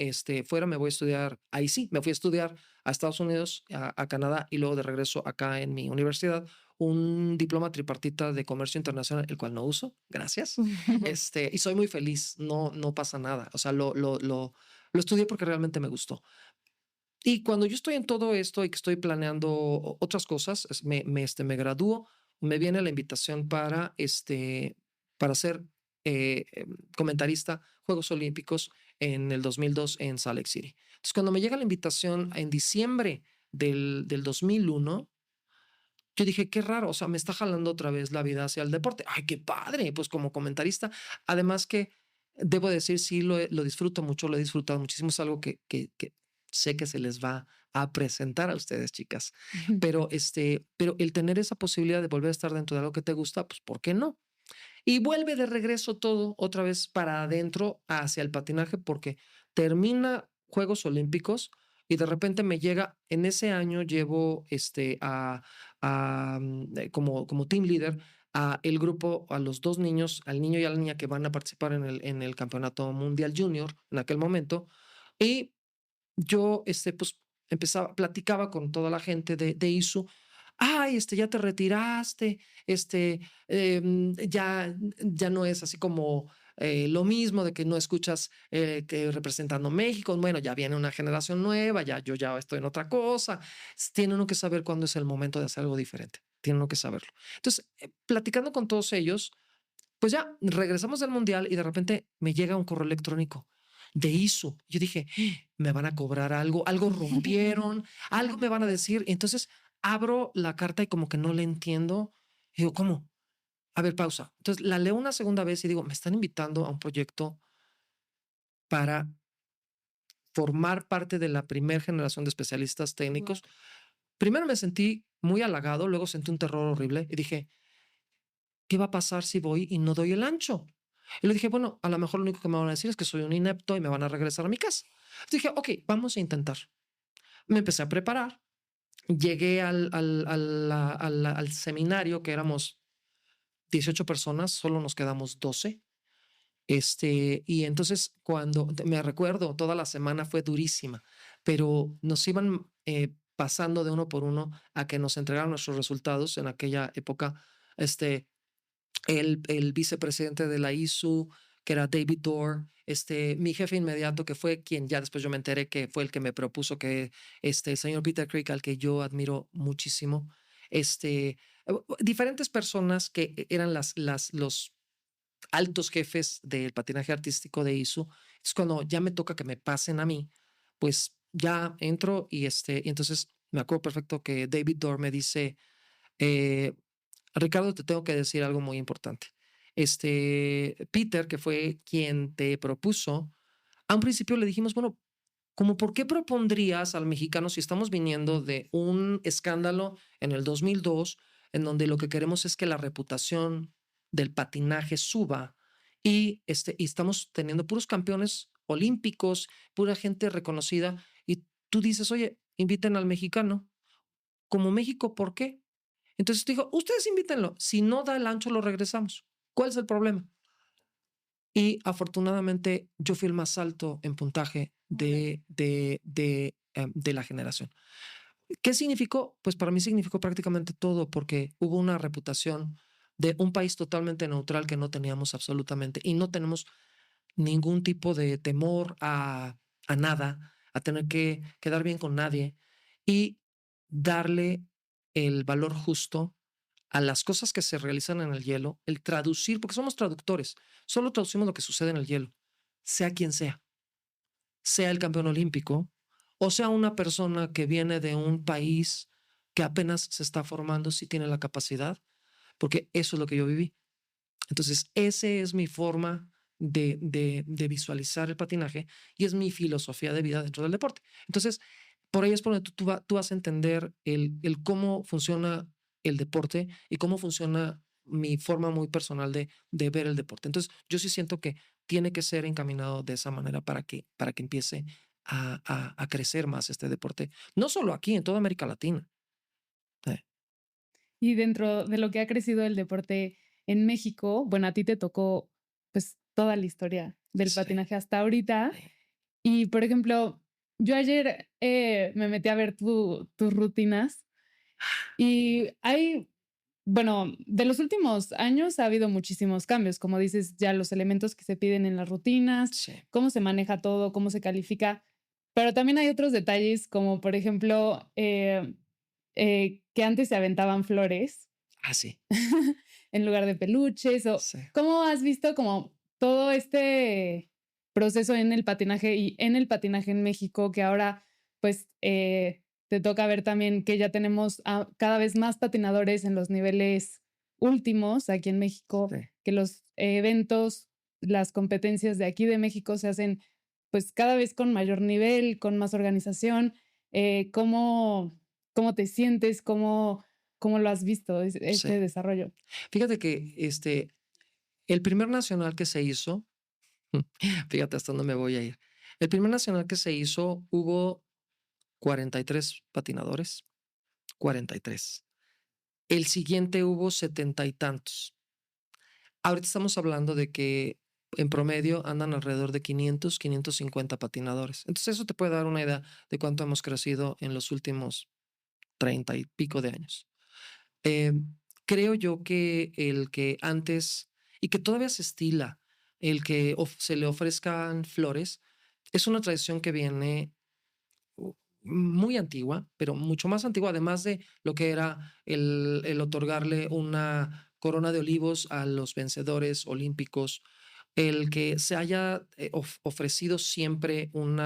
fuera, me voy a estudiar, ahí sí, me fui a estudiar a Estados Unidos, a Canadá y luego de regreso acá en mi universidad, un diploma tripartita de comercio internacional, el cual no uso, gracias. Y soy muy feliz, no pasa nada. O sea, lo estudié porque realmente me gustó. Y cuando yo estoy en todo esto y que estoy planeando otras cosas, me gradúo, me viene la invitación para ser comentarista Juegos Olímpicos en el 2002 en Salt Lake City. Entonces, cuando me llega la invitación en diciembre del 2001, yo dije, qué raro, o sea, me está jalando otra vez la vida hacia el deporte. Ay, qué padre, pues como comentarista. Además que debo decir, sí, lo disfruto mucho, lo he disfrutado muchísimo. Es algo que sé que se les va a presentar a ustedes, chicas. Pero el tener esa posibilidad de volver a estar dentro de algo que te gusta, pues, ¿por qué no? Y vuelve de regreso todo otra vez para adentro hacia el patinaje porque termina Juegos Olímpicos y de repente me llega, en ese año llevo como team leader a el grupo, a los dos niños, al niño y a la niña que van a participar en el Campeonato Mundial Junior en aquel momento. Y yo, pues, platicaba con toda la gente de ISU. Ay, ya te retiraste, ya no es así como lo mismo de que no escuchas que representando México. Bueno, ya viene una generación nueva, yo ya estoy en otra cosa. Tiene uno que saber cuándo es el momento de hacer algo diferente. Tiene uno que saberlo. Entonces, platicando con todos ellos, pues ya regresamos del mundial y de repente me llega un correo electrónico de ISU. Yo dije, me van a cobrar algo rompieron, algo me van a decir. Entonces abro la carta y como que no le entiendo. Y digo, ¿cómo? A ver, pausa. Entonces la leo una segunda vez y digo, me están invitando a un proyecto para formar parte de la primera generación de especialistas Guau. técnicos. Primero me sentí muy halagado, luego sentí un terror horrible y dije, ¿qué va a pasar si voy y no doy el ancho? Y le dije, bueno, a lo mejor lo único que me van a decir es que soy un inepto y me van a regresar a mi casa. Dije, ok, vamos a intentar. Me empecé a preparar. Llegué al seminario, que éramos 18 personas, solo nos quedamos 12. Y entonces me recuerdo, toda la semana fue durísima, pero nos iban pasando de uno por uno a que nos entregaran nuestros resultados en aquella época. Este, el vicepresidente de la ISU, que era David Dorr, mi jefe inmediato, que fue quien ya después yo me enteré que fue el que me propuso, que el señor Peter Crick, al que yo admiro muchísimo, diferentes personas que eran los altos jefes del patinaje artístico de ISU. Es cuando ya me toca que me pasen a mí, pues ya entro y entonces me acuerdo perfecto que David Dorr me dice, eh, Ricardo, te tengo que decir algo muy importante. Peter, que fue quien te propuso, a un principio le dijimos, bueno, ¿cómo por qué propondrías al mexicano si estamos viniendo de un escándalo en el 2002, en donde lo que queremos es que la reputación del patinaje suba y estamos teniendo puros campeones olímpicos, pura gente reconocida, y tú dices, oye, inviten al mexicano. Como México, ¿por qué? Entonces dijo, ustedes invítenlo. Si no da el ancho, lo regresamos. ¿Cuál es el problema? Y afortunadamente yo fui el más alto en puntaje de la generación. ¿Qué significó? Pues para mí significó prácticamente todo, porque hubo una reputación de un país totalmente neutral que no teníamos absolutamente y no tenemos ningún tipo de temor a nada, a tener que quedar bien con nadie y darle el valor justo a las cosas que se realizan en el hielo, el traducir, porque somos traductores, solo traducimos lo que sucede en el hielo, sea quien sea el campeón olímpico o sea una persona que viene de un país que apenas se está formando, si tiene la capacidad, porque eso es lo que yo viví. Entonces, esa es mi forma de visualizar el patinaje y es mi filosofía de vida dentro del deporte. Entonces, por ahí es por donde tú vas a entender el cómo funciona el deporte y cómo funciona mi forma muy personal de ver el deporte. Entonces, yo sí siento que tiene que ser encaminado de esa manera para que empiece a crecer más este deporte, no solo aquí, en toda América Latina. Eh, Y dentro de lo que ha crecido el deporte en México, bueno, a ti te tocó pues toda la historia del sí, patinaje hasta ahorita. sí. Y por ejemplo, yo ayer me metí a ver tus rutinas y hay, bueno, de los últimos años ha habido muchísimos cambios, como dices, ya los elementos que se piden en las rutinas, Sí. cómo se maneja todo, cómo se califica, pero también hay otros detalles como por ejemplo que antes se aventaban flores Ah, sí. en lugar de peluches o Sí. cómo has visto como todo este proceso en el patinaje y en el patinaje en México que ahora pues te toca ver también que ya tenemos cada vez más patinadores en los niveles últimos aquí en México, Sí. que los eventos, las competencias de aquí de México se hacen pues cada vez con mayor nivel, con más organización. ¿Cómo, cómo te sientes? ¿Cómo lo has visto, Sí. este desarrollo? Fíjate que el primer nacional que se hizo, fíjate hasta dónde me voy a ir. El primer nacional que se hizo hubo 43 patinadores, 43. El siguiente hubo 70 y tantos. Ahorita estamos hablando de que en promedio andan alrededor de 500, 550 patinadores. Entonces eso te puede dar una idea de cuánto hemos crecido en los últimos 30 y pico de años. Eh, Creo yo que el que antes, y que todavía se estila, el que se le ofrezcan flores, es una tradición que viene muy antigua, pero mucho más antigua, además de lo que era el otorgarle una corona de olivos a los vencedores olímpicos, el que se haya ofrecido siempre un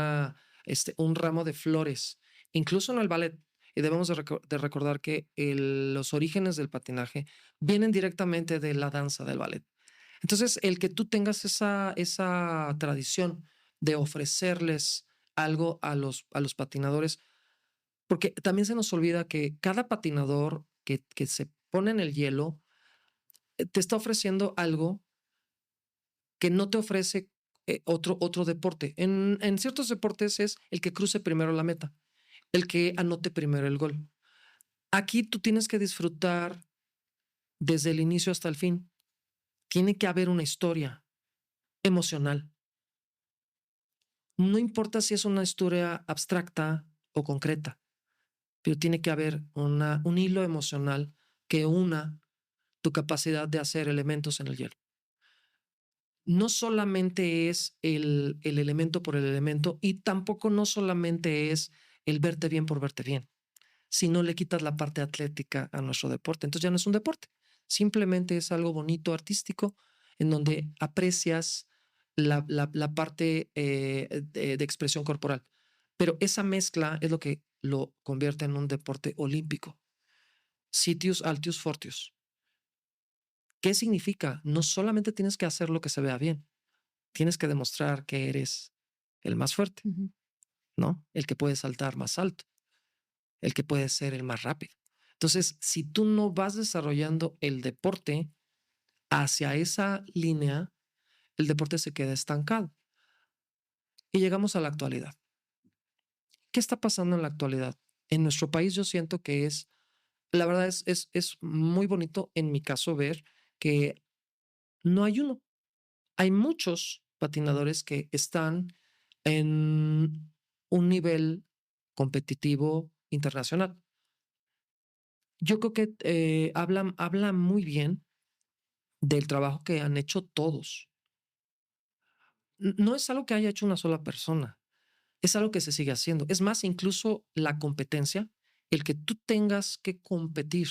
ramo de flores, incluso en el ballet. Y debemos de recordar que los orígenes del patinaje vienen directamente de la danza del ballet. Entonces, el que tú tengas esa tradición de ofrecerles algo a los patinadores, porque también se nos olvida que cada patinador que se pone en el hielo te está ofreciendo algo que no te ofrece otro deporte. En ciertos deportes es el que cruce primero la meta, el que anote primero el gol. Aquí tú tienes que disfrutar desde el inicio hasta el fin. Tiene que haber una historia emocional. No importa si es una historia abstracta o concreta, pero tiene que haber un hilo emocional que una tu capacidad de hacer elementos en el hielo. No solamente es el elemento por el elemento y tampoco no solamente es el verte bien por verte bien, sino le quitas la parte atlética a nuestro deporte. Entonces ya no es un deporte, simplemente es algo bonito, artístico, en donde aprecias la parte de expresión corporal. Pero esa mezcla es lo que lo convierte en un deporte olímpico. Sitius altius fortius. ¿Qué significa? No solamente tienes que hacer lo que se vea bien, tienes que demostrar que eres el más fuerte, Ujú. ¿no? El que puede saltar más alto, el que puede ser el más rápido. Entonces, si tú no vas desarrollando el deporte hacia esa línea, el deporte se queda estancado. Y llegamos a la actualidad. ¿Qué está pasando en la actualidad? En nuestro país yo siento que la verdad es muy bonito en mi caso ver que no hay uno. Hay muchos patinadores que están en un nivel competitivo internacional. Yo creo que habla muy bien del trabajo que han hecho todos. No es algo que haya hecho una sola persona, es algo que se sigue haciendo. Es más, incluso la competencia, el que tú tengas que competir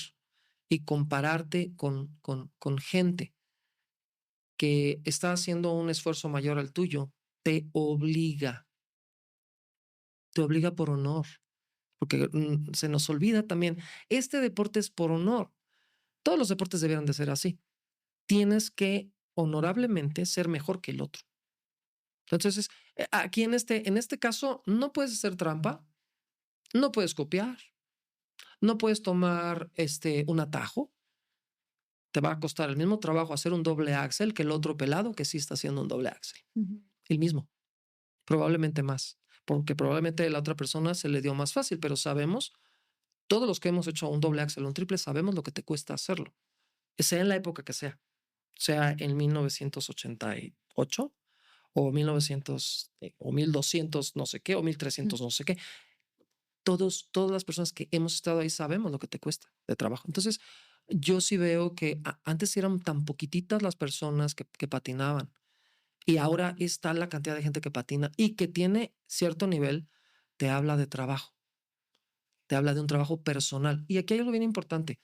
y compararte con gente que está haciendo un esfuerzo mayor al tuyo, te obliga, te obliga por honor, porque se nos olvida también, este deporte es por honor. Todos los deportes debieran de ser así. Tienes que honorablemente ser mejor que el otro. Entonces, aquí en este caso, no puedes hacer trampa, no puedes copiar, no puedes tomar un atajo. Te va a costar el mismo trabajo hacer un doble axel que el otro pelado que sí está haciendo un doble axel. Ujú. El mismo, probablemente más, porque probablemente a la otra persona se le dio más fácil, pero sabemos, todos los que hemos hecho un doble axel o un triple, sabemos lo que te cuesta hacerlo, sea en la época que sea en 1988 o 1900 o 1200 no sé qué, o 1300 no sé qué. Todas las personas que hemos estado ahí sabemos lo que te cuesta de trabajo. Entonces, yo sí veo que antes eran tan poquititas las personas que patinaban y ahora está la cantidad de gente que patina y que tiene cierto nivel, te habla de trabajo, te habla de un trabajo personal. Y aquí hay algo bien importante.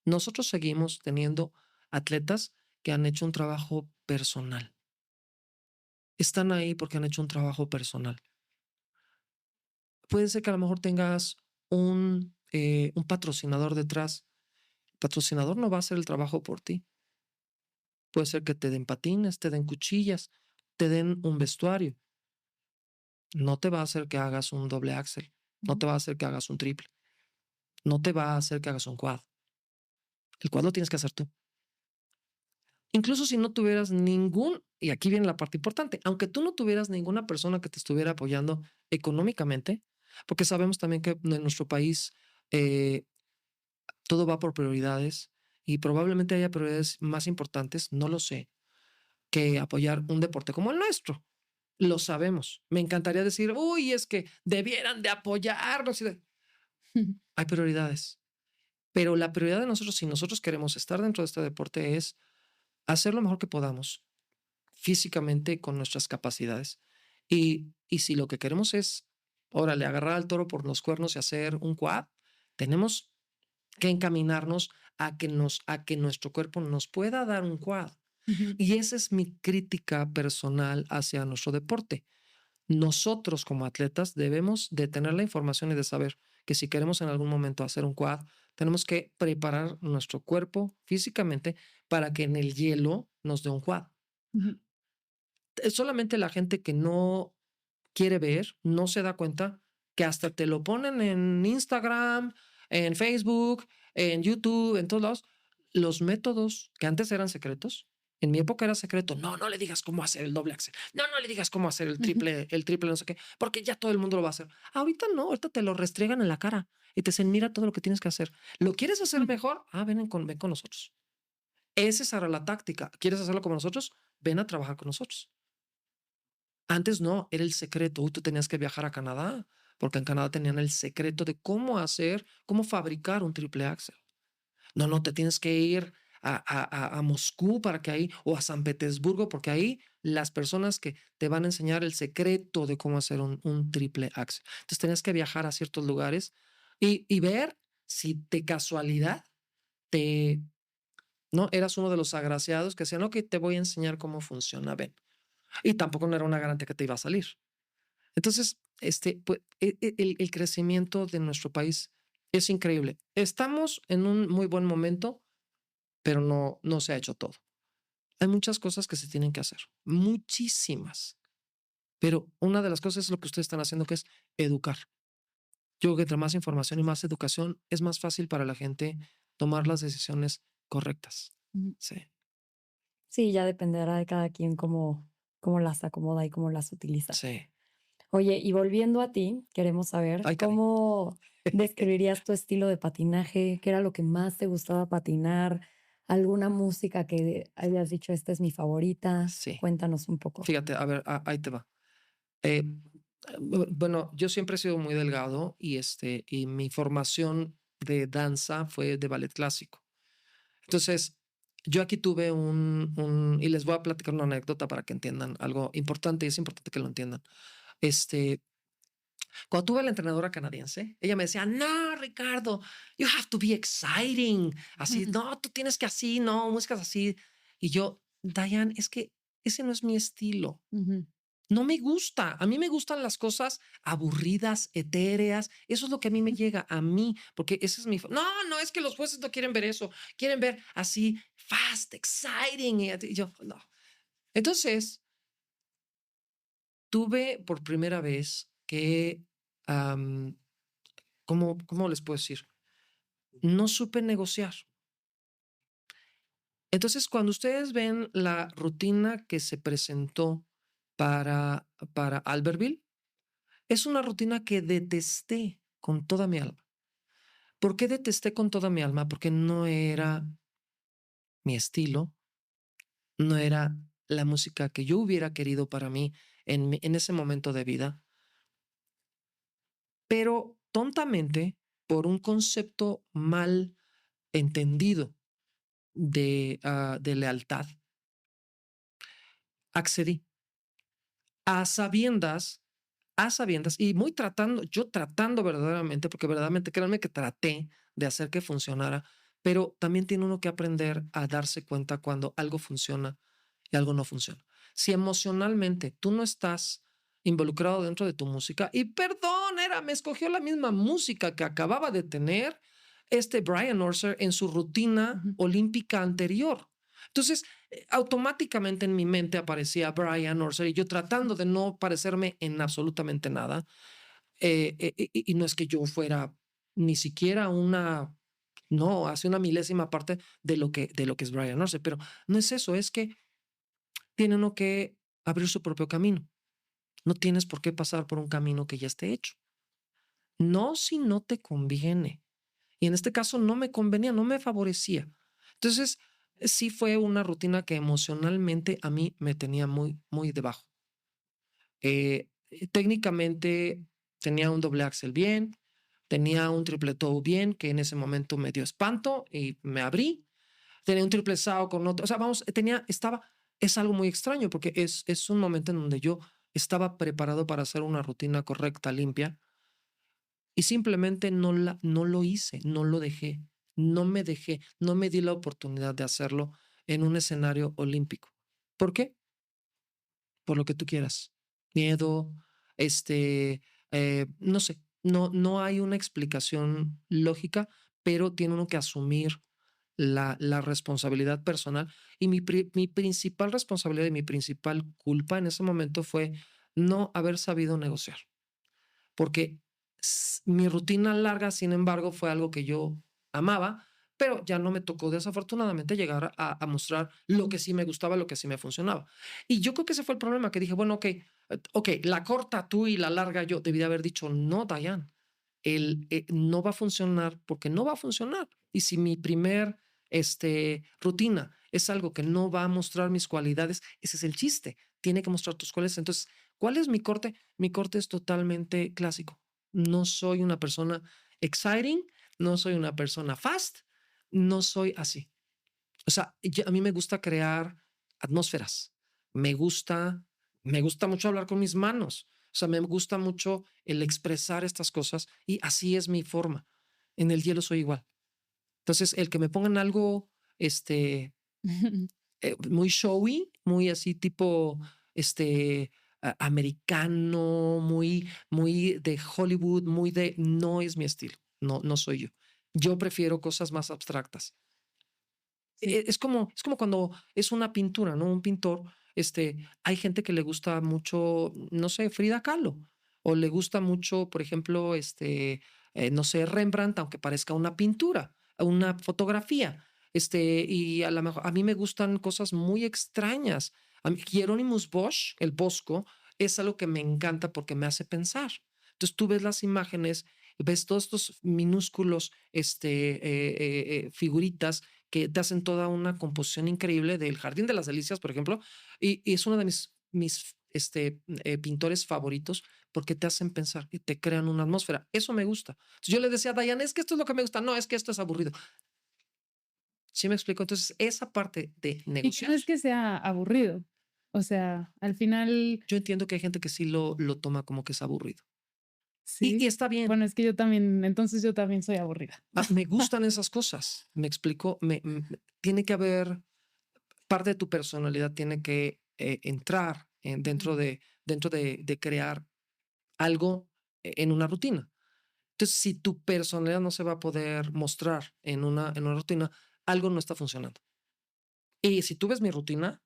Nosotros seguimos teniendo atletas que han hecho un trabajo personal. Están ahí porque han hecho un trabajo personal. Puede ser que a lo mejor tengas un patrocinador detrás. El patrocinador no va a hacer el trabajo por ti. Puede ser que te den patines, te den cuchillas, te den un vestuario. No te va a hacer que hagas un doble axel. No Ujú. te va a hacer que hagas un triple. No te va a hacer que hagas un quad. El quad lo tienes que hacer tú. Incluso si no tuvieras y aquí viene la parte importante, aunque tú no tuvieras ninguna persona que te estuviera apoyando económicamente, porque sabemos también que en nuestro país eh, todo va por prioridades y probablemente haya prioridades más importantes, no lo sé, que apoyar un deporte como el nuestro. Lo sabemos. Me encantaría decir, uy, es que debieran de apoyarnos. Hay prioridades, pero la prioridad de nosotros, si nosotros queremos estar dentro de este deporte, es hacer lo mejor que podamos físicamente con nuestras capacidades. Y si lo que queremos es, órale, agarrar al toro por los cuernos y hacer un quad, tenemos que encaminarnos a que nuestro cuerpo nos pueda dar un quad. Ujú. Y esa es mi crítica personal hacia nuestro deporte. Nosotros como atletas debemos de tener la información y de saber que si queremos en algún momento hacer un quad, tenemos que preparar nuestro cuerpo físicamente para que en el hielo nos dé un quad. Ujú. Es solamente la gente que no quiere ver, no se da cuenta que hasta te lo ponen en Instagram, en Facebook, en YouTube, en todos lados. Los métodos que antes eran secretos, en mi época era secreto. No, no le digas cómo hacer el doble axel. No, no le digas cómo hacer Ujú. el triple, no sé qué, porque ya todo el mundo lo va a hacer. Ahorita no, ahorita te lo restriegan en la cara y te dicen, mira todo lo que tienes que hacer. ¿Lo quieres hacer mejor? Ven con nosotros. Esa era la táctica. ¿Quieres hacerlo como nosotros? Ven a trabajar con nosotros. Antes no, era el secreto. Tú tenías que viajar a Canadá, porque en Canadá tenían el secreto de cómo fabricar un triple axel. No, no, te tienes que ir a Moscú para que ahí, o a San Petersburgo, porque ahí las personas que te van a enseñar el secreto de cómo hacer un triple axel. Entonces tenías que viajar a ciertos lugares y ver si de casualidad te, no, eras uno de los agraciados que decían, ok, te voy a enseñar cómo funciona, ven. Y tampoco no era una garantía que te iba a salir. Entonces, pues, el crecimiento de nuestro país es increíble. Estamos en un muy buen momento, pero no se ha hecho todo. Hay muchas cosas que se tienen que hacer, muchísimas. Pero una de las cosas es lo que ustedes están haciendo, que es educar. Yo creo que entre más información y más educación, es más fácil para la gente tomar las decisiones correctas. Ujú. Sí, Sí, ya dependerá de cada quien cómo las acomoda y cómo las utiliza. sí. Oye, y volviendo a ti, queremos saber Ay, caray. cómo describirías tu estilo de patinaje, qué era lo que más te gustaba patinar, alguna música que hayas dicho, esta es mi favorita. Sí. Cuéntanos un poco. Fíjate, a ver, ahí te va. Eh, bueno, yo siempre he sido muy delgado y mi formación de danza fue de ballet clásico. Entonces, yo aquí tuve y les voy a platicar una anécdota para que entiendan algo importante y es importante que lo entiendan. Este, Cuando tuve la entrenadora canadiense, ella me decía, no, Ricardo, you have to be exciting. Así, no, tú tienes que así, no, músicas así. Y yo, Diane, es que ese no es mi estilo. Ujú. No me gusta. A mí me gustan las cosas aburridas, etéreas. Eso es lo que a mí me llega a mí, porque ese es no, es que los jueces no quieren ver eso. Quieren ver así, fast, exciting. Y yo, no. Entonces, tuve por primera vez que, am, ¿cómo les puedo decir? No supe negociar. Entonces, cuando ustedes ven la rutina que se presentó para Albertville, es una rutina que detesté con toda mi alma. ¿Por qué detesté con toda mi alma? Porque no era mi estilo, no era la música que yo hubiera querido para mí en ese momento de vida, pero tontamente, por un concepto mal entendido de lealtad, accedí a sabiendas, y yo tratando verdaderamente, porque verdaderamente, créanme que traté de hacer que funcionara, pero también tiene uno que aprender a darse cuenta cuando algo funciona y algo no funciona. Si emocionalmente tú no estás involucrado dentro de tu música, y perdón, me escogió la misma música que acababa de tener Brian Orser en su rutina Ujú. olímpica anterior. Entonces, automáticamente en mi mente aparecía Brian Orser y yo tratando de no parecerme en absolutamente nada. Y no es que yo fuera ni siquiera no, hace una milésima parte de lo que es Brian Orser, pero no es eso, es que tiene uno que abrir su propio camino. No tienes por qué pasar por un camino que ya esté hecho. No si no te conviene. Y en este caso no me convenía, no me favorecía. Entonces, sí fue una rutina que emocionalmente a mí me tenía muy, muy debajo. Técnicamente tenía un doble axel bien, tenía un triple toe bien, que en ese momento me dio espanto y me abrí. Tenía un triple sao con otro. O sea, vamos, es algo muy extraño porque es un momento en donde yo estaba preparado para hacer una rutina correcta, limpia, y simplemente no lo hice, no lo dejé, no me di la oportunidad de hacerlo en un escenario olímpico. ¿Por qué? Por lo que tú quieras. Miedo, no sé, no hay una explicación lógica, pero tiene uno que asumir la responsabilidad personal. Y mi principal responsabilidad y mi principal culpa en ese momento fue no haber sabido negociar. Porque mi rutina larga, sin embargo, fue algo que yo amaba, pero ya no me tocó desafortunadamente llegar a mostrar lo que sí me gustaba, lo que sí me funcionaba. Y yo creo que ese fue el problema, que dije, bueno, ok, la corta tú y la larga yo. Debí de haber dicho, no, Dayan, no va a funcionar porque no va a funcionar. Y si mi primer rutina es algo que no va a mostrar mis cualidades, ese es el chiste. Tiene que mostrar tus cualidades. Entonces, ¿cuál es mi corte? Mi corte es totalmente clásico. No soy una persona exciting, no soy una persona fast, no soy así. O sea, a mí me gusta crear atmósferas. Me gusta, me gusta mucho hablar con mis manos. O sea, me gusta mucho el expresar estas cosas y así es mi forma. En el hielo soy igual. Entonces, el que me pongan algo, muy showy, muy así tipo, este, americano, muy de Hollywood, muy de... No es mi estilo, no soy yo. Yo prefiero cosas más abstractas. Sí, Es como cuando es una pintura, ¿no? Un pintor, hay gente que le gusta mucho, no sé, Frida Kahlo, o le gusta mucho, por ejemplo, no sé, Rembrandt, aunque parezca una pintura, una fotografía. Y a lo mejor a mí me gustan cosas muy extrañas. A mí, Hieronymus Bosch, el Bosco, es algo que me encanta porque me hace pensar. Entonces tú ves las imágenes, ves todos estos minúsculos, figuritas que te hacen toda una composición increíble del Jardín de las Delicias, por ejemplo, y es uno de mis pintores favoritos porque te hacen pensar y te crean una atmósfera. Eso me gusta. Entonces yo le decía a Diane, es que esto es lo que me gusta. No, es que esto es aburrido. ¿Sí me explico? Entonces, esa parte de y que negociar, no es que sea aburrido. O sea, al final, yo entiendo que hay gente que sí lo toma como que es aburrido. Y sí. está bien. Bueno, es que yo también, entonces yo también soy aburrida. Me gustan esas cosas. Me explico. Tiene que haber parte de tu personalidad tiene que entrar Ujú. dentro de crear algo en una rutina. Entonces, si tu personalidad no se va a poder mostrar en una rutina, algo no está funcionando. Y si tú ves mi rutina,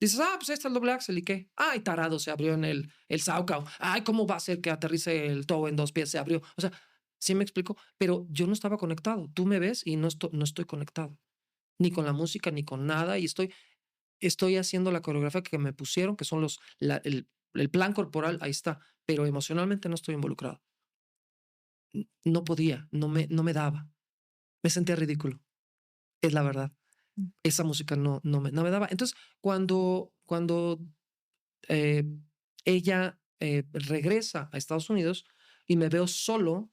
dices, pues ahí está el doble axel y qué. Ay, tarado, se abrió en el Saucao. Ay, ¿cómo va a ser que aterrice el todo en 2 pies? Se abrió. O sea, sí me explico, pero yo no estaba conectado. Tú me ves y no estoy conectado, ni con la música, ni con nada. Y estoy haciendo la coreografía que me pusieron, que son el plan corporal, ahí está, pero emocionalmente no estoy involucrado. No podía, no me daba. Me sentía ridículo, es la verdad. Mm. Esa música no me daba. Entonces, cuando eh, ella regresa a Estados Unidos y me veo solo,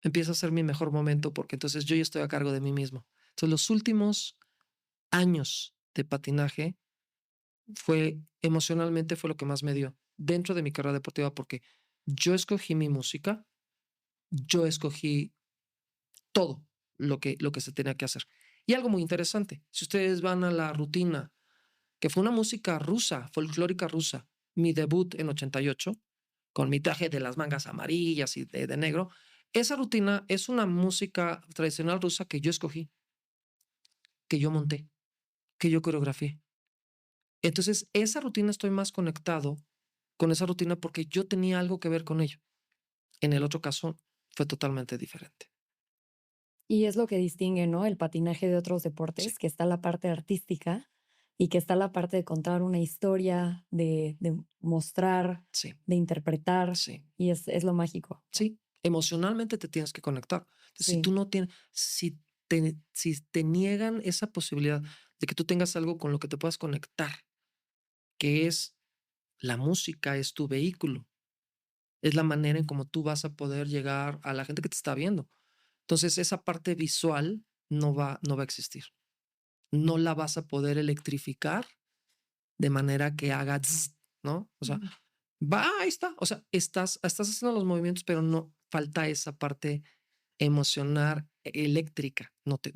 empieza a ser mi mejor momento porque entonces yo ya estoy a cargo de mí mismo. Entonces, los últimos años de patinaje emocionalmente fue lo que más me dio dentro de mi carrera deportiva porque yo escogí mi música, yo escogí todo lo que se tenía que hacer. Y algo muy interesante, si ustedes van a la rutina, que fue una música rusa, folclórica rusa, mi debut en 88, con mi traje de las mangas amarillas y de negro, esa rutina es una música tradicional rusa que yo escogí, que yo monté, que yo coreografié. Entonces, esa rutina estoy más conectado con esa rutina porque yo tenía algo que ver con ello. En el otro caso fue totalmente diferente. Y es lo que distingue, ¿no? El patinaje de otros Sí, deportes, que está la parte artística y que está la parte de contar una historia, de mostrar, sí, de interpretar, sí, y es lo mágico. sí. Emocionalmente te tienes que conectar. Entonces, si tú Sí. no tienes, si te niegan esa posibilidad de que tú tengas algo con lo que te puedas conectar, que es la música, es tu vehículo, es la manera en cómo tú vas a poder llegar a la gente que te está viendo. Entonces, esa parte visual no va a existir. No la vas a poder electrificar de manera que haga, zzz, ¿no? O sea, Ujú. ahí está. O sea, estás haciendo los movimientos, pero no falta esa parte emocional, eléctrica. No te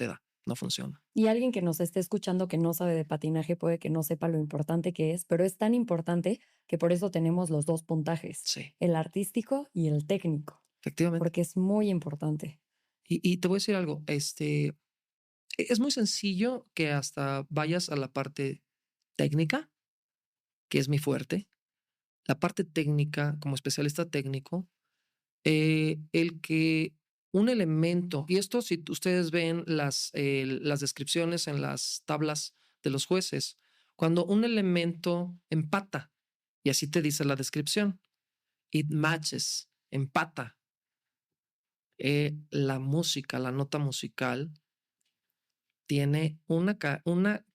da, no funciona. Y alguien que nos esté escuchando que no sabe de patinaje puede que no sepa lo importante que es, pero es tan importante que por eso tenemos los dos puntajes, Sí, el artístico y el técnico, efectivamente. porque es muy importante. Y te voy a decir algo, es muy sencillo que hasta vayas a la parte técnica, que es mi fuerte. La parte técnica, como especialista técnico, el que un elemento, y esto si ustedes ven las descripciones en las tablas de los jueces, cuando un elemento empata, y así te dice la descripción, it matches, empata, la música, la nota musical, tiene una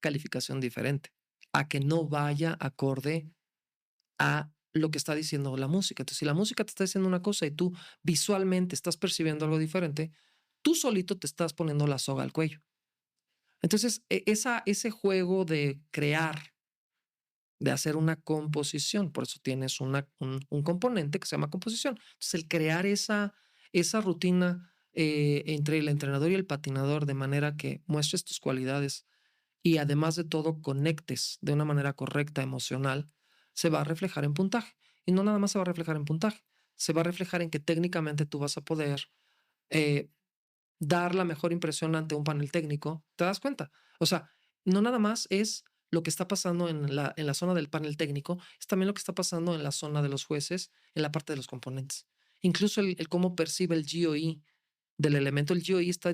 calificación diferente, a que no vaya acorde a lo que está diciendo la música. Entonces, si la música te está diciendo una cosa y tú visualmente estás percibiendo algo diferente, tú solito te estás poniendo la soga al cuello. Entonces, ese juego de crear, de hacer una composición, por eso tienes un componente que se llama composición. Entonces, el crear esa rutina entre el entrenador y el patinador de manera que muestres tus cualidades y además de todo conectes de una manera correcta, emocional, se va a reflejar en puntaje. Y no nada más se va a reflejar en puntaje, se va a reflejar en que técnicamente tú vas a poder eh, dar la mejor impresión ante un panel técnico. ¿Te das cuenta? O sea, no nada más es lo que está pasando en la zona del panel técnico, es también lo que está pasando en la zona de los jueces, en la parte de los componentes. Incluso el cómo percibe el GOE del elemento. El GOE está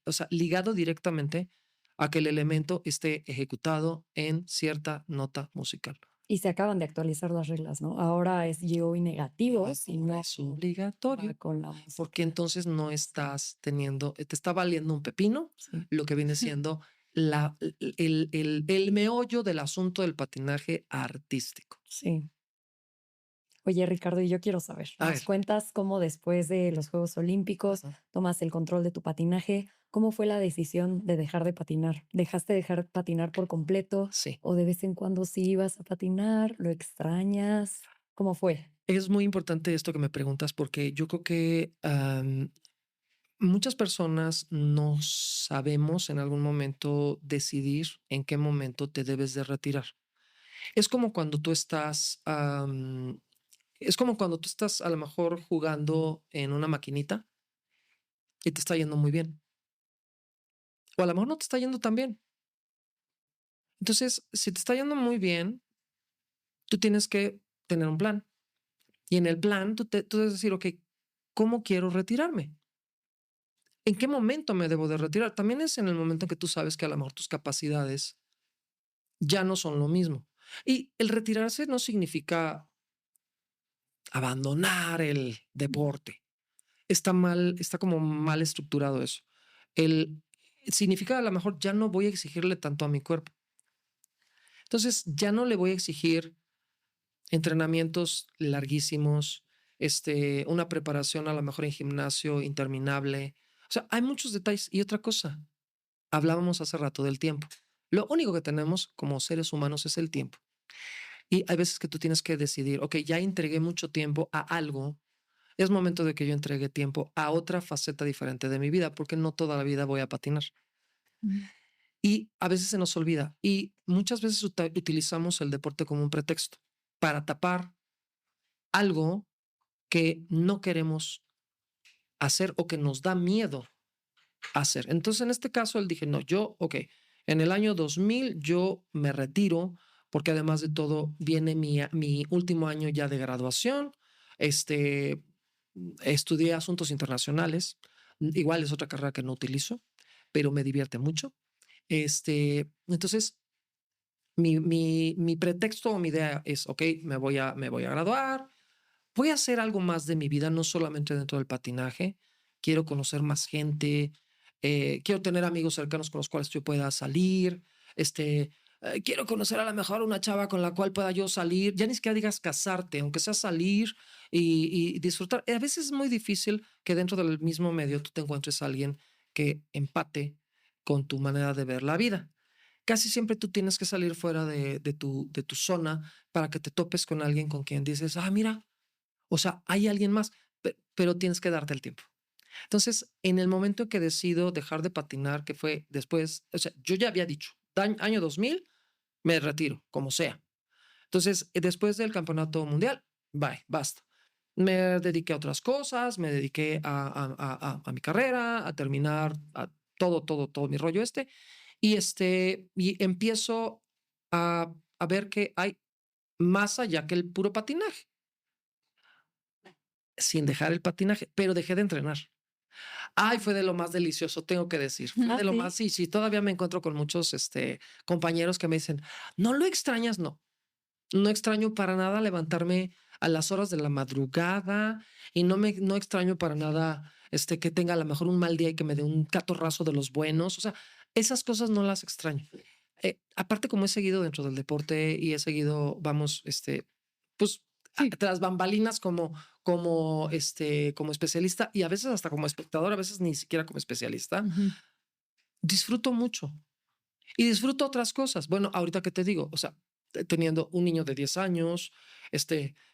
o sea, ligado directamente a que el elemento esté ejecutado en cierta nota musical. Y se acaban de actualizar las reglas, ¿no? Ahora es GOI negativo, si no Es obligatorio. va con la música. Porque entonces no estás teniendo, te está valiendo un pepino, Sí. lo que viene siendo el meollo del asunto del patinaje artístico. Sí. Oye, Ricardo, y yo quiero saber, A ¿nos ver, cuentas cómo después de los Juegos Olímpicos Ajá. tomas el control de tu patinaje? ¿Cómo fue la decisión de dejar de patinar? ¿Dejaste de dejar patinar por completo Sí, o de vez en cuando sí ibas a patinar? ¿Lo extrañas? ¿Cómo fue? es muy importante esto que me preguntas porque yo creo que muchas personas no sabemos en algún momento decidir en qué momento te debes de retirar. Es como cuando tú estás, es como cuando tú estás a lo mejor jugando en una maquinita y te está yendo muy bien. O a lo mejor no te está yendo tan bien. Entonces, si te está yendo muy bien, tú tienes que tener un plan. Y en el plan, tú debes decir, ok, ¿cómo quiero retirarme? ¿En qué momento me debo de retirar? También es en el momento en que tú sabes que a lo mejor tus capacidades ya no son lo mismo. Y el retirarse no significa abandonar el deporte. Está mal, está como mal estructurado eso. El significa a lo mejor ya no voy a exigirle tanto a mi cuerpo. Entonces, ya no le voy a exigir entrenamientos larguísimos, una preparación a lo mejor en gimnasio interminable. O sea, hay muchos detalles. Y otra cosa, hablábamos hace rato del tiempo. Lo único que tenemos como seres humanos es el tiempo. Y hay veces que tú tienes que decidir, ok, ya entregué mucho tiempo a algo, es momento de que yo entregue tiempo a otra faceta diferente de mi vida, porque no toda la vida voy a patinar. Mm. Y a veces se nos olvida y muchas veces utilizamos el deporte como un pretexto para tapar algo que no queremos hacer o que nos da miedo hacer. Entonces, en este caso, él dije, no, yo, ok, en el año 2000 yo me retiro porque además de todo viene mi último año ya de graduación. Este, Estudié asuntos internacionales. Igual es otra carrera que no utilizo, pero me divierte mucho. Entonces, mi pretexto o mi idea es, ok, me voy a graduar, voy a hacer algo más de mi vida, no solamente dentro del patinaje. Quiero conocer más gente, quiero tener amigos cercanos con los cuales yo pueda salir, quiero conocer a lo mejor una chava con la cual pueda yo salir, ya ni siquiera digas casarte, aunque sea salir y disfrutar. A veces es muy difícil que dentro del mismo medio tú te encuentres a alguien que empate con tu manera de ver la vida. Casi siempre tú tienes que salir fuera de tu zona para que te topes con alguien con quien dices, ah, mira, o sea, hay alguien más, pero tienes que darte el tiempo. Entonces, en el momento en que decido dejar de patinar, que fue después, o sea, yo ya había dicho, año 2000, me retiro, como sea. Entonces, después del campeonato mundial, bye, basta. Me dediqué a otras cosas, me dediqué a mi carrera, a terminar todo mi rollo y empiezo a ver que hay más allá que el puro patinaje, sin dejar el patinaje, pero dejé de entrenar. Ay, fue de lo más delicioso, tengo que decir. Fue Ah, de lo sí. más, sí, sí, todavía me encuentro con muchos compañeros que me dicen, ¿no lo extrañas? No, no extraño para nada levantarme a las horas de la madrugada y no extraño para nada que tenga a lo mejor un mal día y que me dé un catorrazo de los buenos. O sea, esas cosas no las extraño. Aparte, como he seguido dentro del deporte y he seguido, vamos, pues Sí. tras bambalinas como especialista y a veces hasta como espectador, a veces ni siquiera como especialista, Ujú. disfruto mucho y disfruto otras cosas. Bueno, ahorita que te digo, o sea, teniendo un niño de 10 años,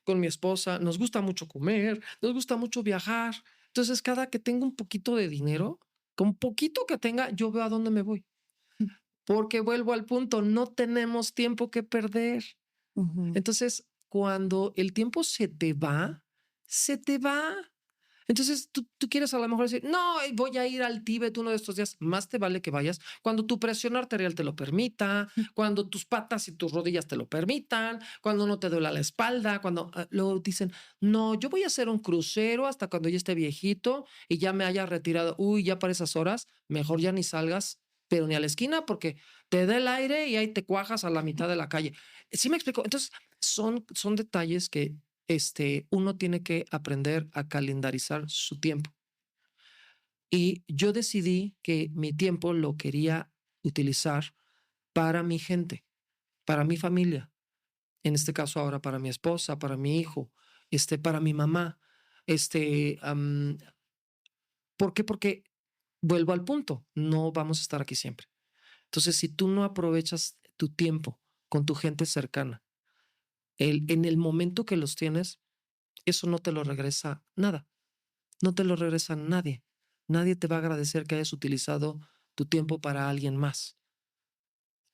con mi esposa, nos gusta mucho comer, nos gusta mucho viajar. Entonces, cada que tengo un poquito de dinero, con poquito que tenga, yo veo a dónde me voy. Porque vuelvo al punto, no tenemos tiempo que perder. Ujú. Entonces, cuando el tiempo se te va, se te va. Entonces, tú quieres a lo mejor decir, no, voy a ir al Tíbet uno de estos días. Más te vale que vayas cuando tu presión arterial te lo permita, cuando tus patas y tus rodillas te lo permitan, cuando no te duela la espalda, cuando luego dicen, no, yo voy a hacer un crucero hasta cuando ya esté viejito y ya me haya retirado. Uy, ya para esas horas, mejor ya ni salgas, pero ni a la esquina porque te da el aire y ahí te cuajas a la mitad de la calle. ¿Sí me explico? Entonces, son detalles que uno tiene que aprender a calendarizar su tiempo. Y yo decidí que mi tiempo lo quería utilizar para mi gente, para mi familia. En este caso ahora para mi esposa, para mi hijo, para mi mamá. Este, am, ¿Por qué? Porque vuelvo al punto, no vamos a estar aquí siempre. Entonces, si tú no aprovechas tu tiempo con tu gente cercana, en el momento que los tienes, eso no te lo regresa nada. No te lo regresa nadie. Nadie te va a agradecer que hayas utilizado tu tiempo para alguien más.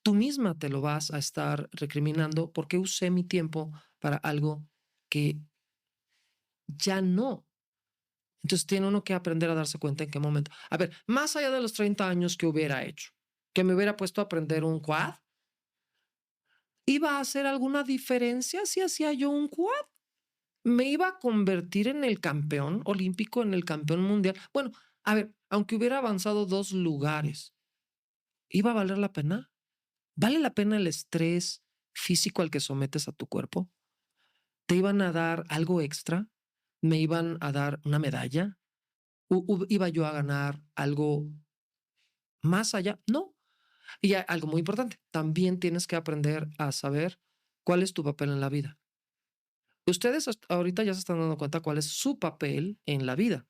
Tú misma te lo vas a estar recriminando porque usé mi tiempo para algo que ya no. Entonces tiene uno que aprender a darse cuenta en qué momento. A ver, más allá de los 30 años que hubiera hecho, que me hubiera puesto a aprender un quad, ¿iba a hacer alguna diferencia si hacía yo un quad? ¿Me iba a convertir en el campeón olímpico, en el campeón mundial? Bueno, a ver, aunque hubiera avanzado 2 lugares, ¿iba a valer la pena? ¿Vale la pena el estrés físico al que sometes a tu cuerpo? ¿Te iban a dar algo extra? ¿Me iban a dar una medalla? ¿Iba yo a ganar algo más allá? No. Y algo muy importante, también tienes que aprender a saber cuál es tu papel en la vida. Ustedes ahorita ya se están dando cuenta cuál es su papel en la vida.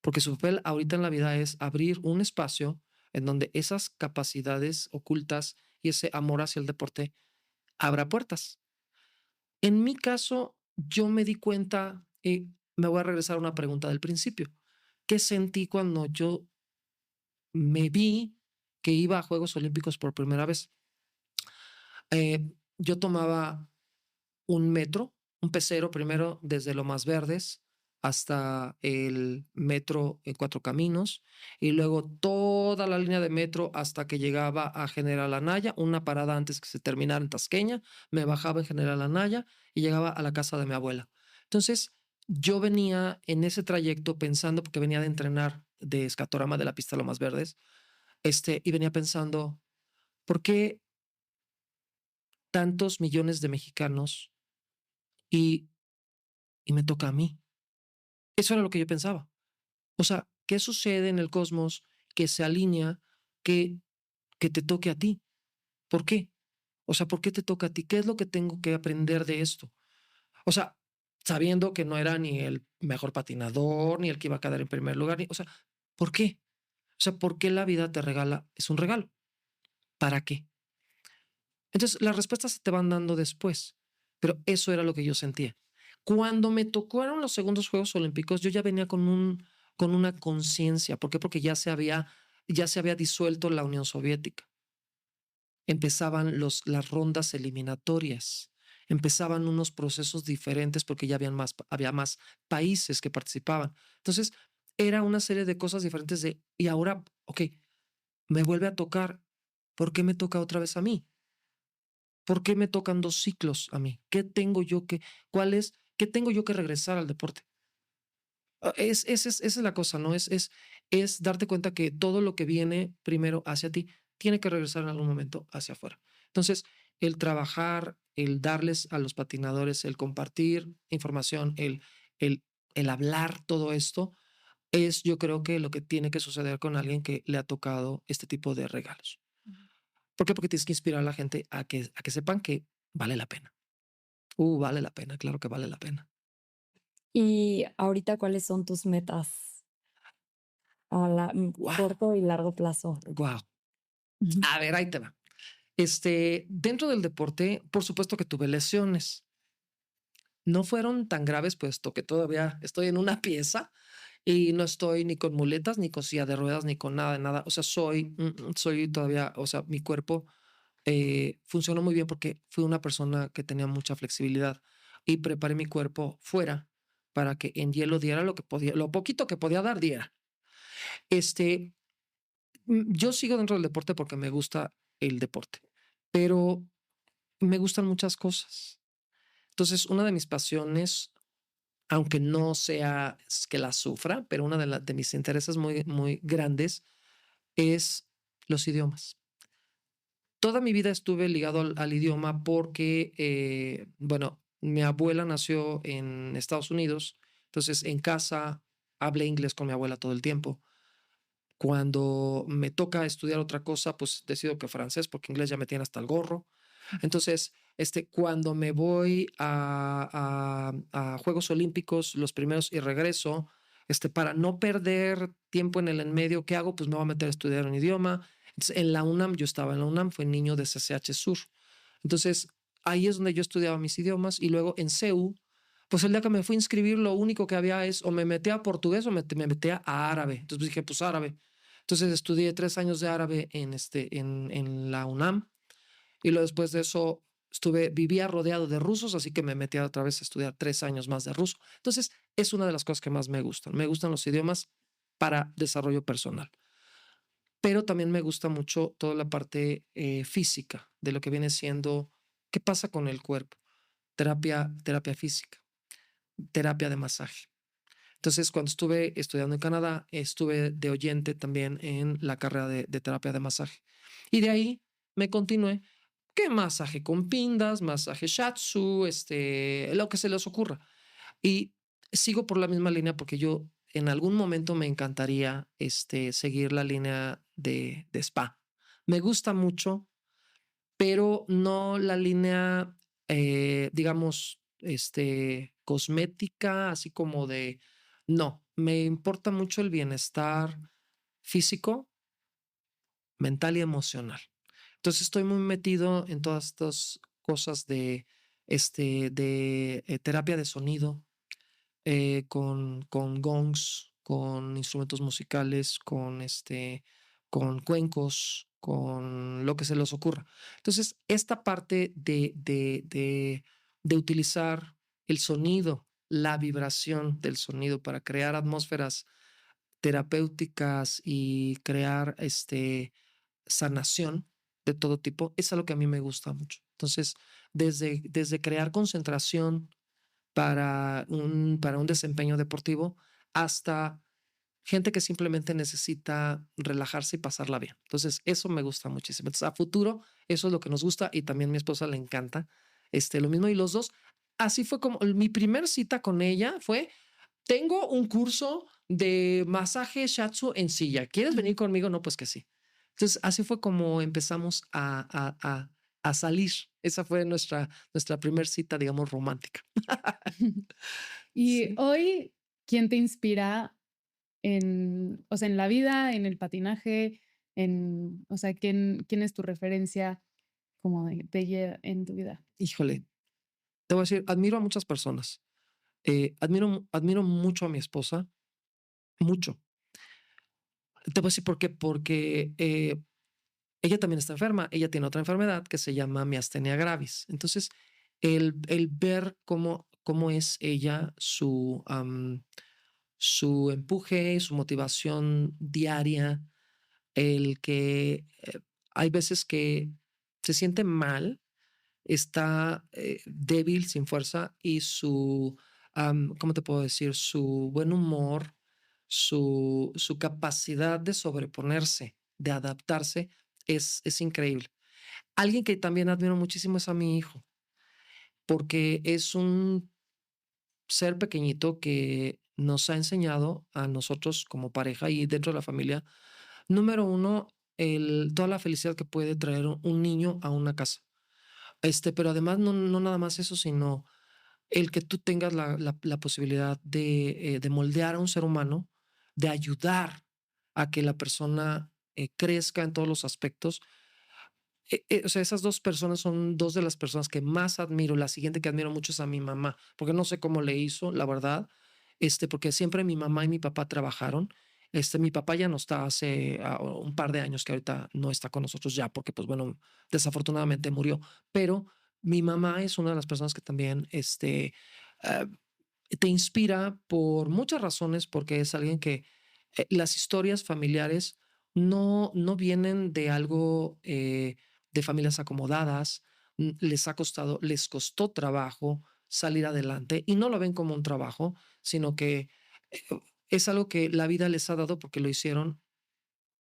Porque su papel ahorita en la vida es abrir un espacio en donde esas capacidades ocultas y ese amor hacia el deporte abra puertas. En mi caso, yo me di cuenta, y me voy a regresar a una pregunta del principio. ¿Qué sentí cuando yo me vi que iba a Juegos Olímpicos por primera vez? Yo tomaba un metro, un pecero primero desde Lomas Verdes hasta el metro en Cuatro Caminos y luego toda la línea de metro hasta que llegaba a General Anaya, una parada antes que se terminara en Tasqueña, me bajaba en General Anaya y llegaba a la casa de mi abuela. Entonces, yo venía en ese trayecto pensando, porque venía de entrenar de escatorama de la pista Lomas Verdes, y venía pensando, ¿por qué tantos millones de mexicanos y, y me toca a mí? Eso era lo que yo pensaba. O sea, ¿qué sucede en el cosmos que se alinea que, que te toque a ti? ¿Por qué? O sea, ¿por qué te toca a ti? ¿Qué es lo que tengo que aprender de esto? O sea, sabiendo que no era ni el mejor patinador, ni el que iba a quedar en primer lugar, o sea, ¿por qué? O sea, ¿por qué la vida te regala? Es un regalo. ¿Para qué? Entonces, las respuestas se te van dando después, pero eso era lo que yo sentía. Cuando me tocaron los segundos Juegos Olímpicos, yo ya venía con una conciencia. ¿Por qué? Porque ya se había disuelto la Unión Soviética. Empezaban las rondas eliminatorias. Empezaban unos procesos diferentes porque ya había más países que participaban. Entonces, era una serie de cosas diferentes y ahora, ok, me vuelve a tocar. ¿Por qué me toca otra vez a mí? ¿Por qué me tocan 2 ciclos a mí? ¿Qué tengo yo que regresar al deporte? Esa es la cosa, ¿no? Es darte cuenta que todo lo que viene primero hacia ti tiene que regresar en algún momento hacia afuera. Entonces, el trabajar, el darles a los patinadores, el compartir información, el, el hablar todo esto, es yo creo que lo que tiene que suceder con alguien que le ha tocado este tipo de regalos. ¿Por qué? Porque tienes que inspirar a la gente a que sepan que vale la pena. Vale la pena, claro que vale la pena. Y ahorita, ¿cuáles son tus metas a Guau, corto y largo plazo? guau. Ujú. A ver, ahí te va. Dentro del deporte, por supuesto que tuve lesiones. No fueron tan graves, puesto que todavía estoy en una pieza y no estoy ni con muletas, ni con silla de ruedas, ni con nada de nada. O sea, soy todavía, o sea, mi cuerpo funcionó muy bien porque fui una persona que tenía mucha flexibilidad y preparé mi cuerpo fuera para que en hielo diera lo que podía, lo poquito que podía dar, diera. Este, yo sigo dentro del deporte porque me gusta el deporte, pero me gustan muchas cosas. Entonces, una de mis pasiones, aunque no sea que la sufra, pero una de mis intereses muy, muy grandes es los idiomas. Toda mi vida estuve ligado al idioma porque, bueno, mi abuela nació en Estados Unidos, entonces en casa hablé inglés con mi abuela todo el tiempo. Cuando me toca estudiar otra cosa, pues decido que francés, porque inglés ya me tiene hasta el gorro. Entonces, cuando me voy a Juegos Olímpicos, los primeros, y regreso, para no perder tiempo en el en medio, ¿qué hago? Pues me voy a meter a estudiar un idioma. Entonces, en la UNAM, yo estaba en la UNAM, fue niño de CCH Sur. Entonces, ahí es donde yo estudiaba mis idiomas y luego en CEU, pues el día que me fui a inscribir, lo único que había es o me metía a portugués o me metía a árabe. Entonces dije, pues árabe. Entonces estudié 3 años de árabe en la UNAM y luego después de eso vivía rodeado de rusos, así que me metí otra vez a estudiar 3 años más de ruso. Entonces es una de las cosas que más me gustan. Me gustan los idiomas para desarrollo personal, pero también me gusta mucho toda la parte física de lo que viene siendo qué pasa con el cuerpo, terapia física, terapia de masaje. Entonces, cuando estuve estudiando en Canadá, estuve de oyente también en la carrera de terapia de masaje. Y de ahí me continué, que masaje con pindas, masaje shatsu, lo que se les ocurra. Y sigo por la misma línea porque yo en algún momento me encantaría seguir la línea de spa. Me gusta mucho, pero no la línea, digamos, cosmética, así como de, no, me importa mucho el bienestar físico, mental y emocional. Entonces estoy muy metido en todas estas cosas de terapia de sonido, con gongs, con instrumentos musicales, con cuencos, con lo que se les ocurra. Entonces, esta parte de utilizar el sonido, la vibración del sonido para crear atmósferas terapéuticas y crear sanación de todo tipo, es algo que a mí me gusta mucho. Entonces, desde crear concentración para un desempeño deportivo, hasta gente que simplemente necesita relajarse y pasarla bien. Entonces, eso me gusta muchísimo. Entonces, a futuro, eso es lo que nos gusta y también a mi esposa le encanta. Lo mismo y los dos. Así fue como mi primer cita con ella fue, tengo un curso de masaje shiatsu en silla. ¿Quieres venir conmigo? No, pues que sí. Entonces, así fue como empezamos a salir. Esa fue nuestra primer cita, digamos, romántica. Y Sí. hoy, ¿quién te inspira o sea, en la vida, en el patinaje, o sea, quién es tu referencia como de ella en tu vida? Híjole, te voy a decir, admiro a muchas personas. Admiro mucho a mi esposa, mucho. Te voy a decir por qué, porque ella también está enferma. Ella tiene otra enfermedad que se llama miastenia gravis. Entonces, el ver cómo es ella, su empuje, su motivación diaria, el que hay veces que se siente mal, está débil, sin fuerza, y ¿cómo te puedo decir? Su buen humor, su capacidad de sobreponerse, de adaptarse, es increíble. Alguien que también admiro muchísimo es a mi hijo, porque es un ser pequeñito que nos ha enseñado a nosotros como pareja y dentro de la familia, número uno, toda la felicidad que puede traer un niño a una casa. Pero además no nada más eso, sino el que tú tengas la posibilidad de moldear a un ser humano, de ayudar a que la persona crezca en todos los aspectos. O sea, esas dos personas son dos de las personas que más admiro. La siguiente que admiro mucho es a mi mamá, porque no sé cómo le hizo, la verdad, porque siempre mi mamá y mi papá trabajaron Mi papá ya no está hace un par de años que ahorita no está con nosotros ya, porque pues bueno, desafortunadamente murió. Pero mi mamá es una de las personas que también ah, te inspira por muchas razones, porque es alguien que las historias familiares no vienen de algo de familias acomodadas, les costó trabajo salir adelante y no lo ven como un trabajo, sino que eh, es algo que la vida les ha dado porque lo hicieron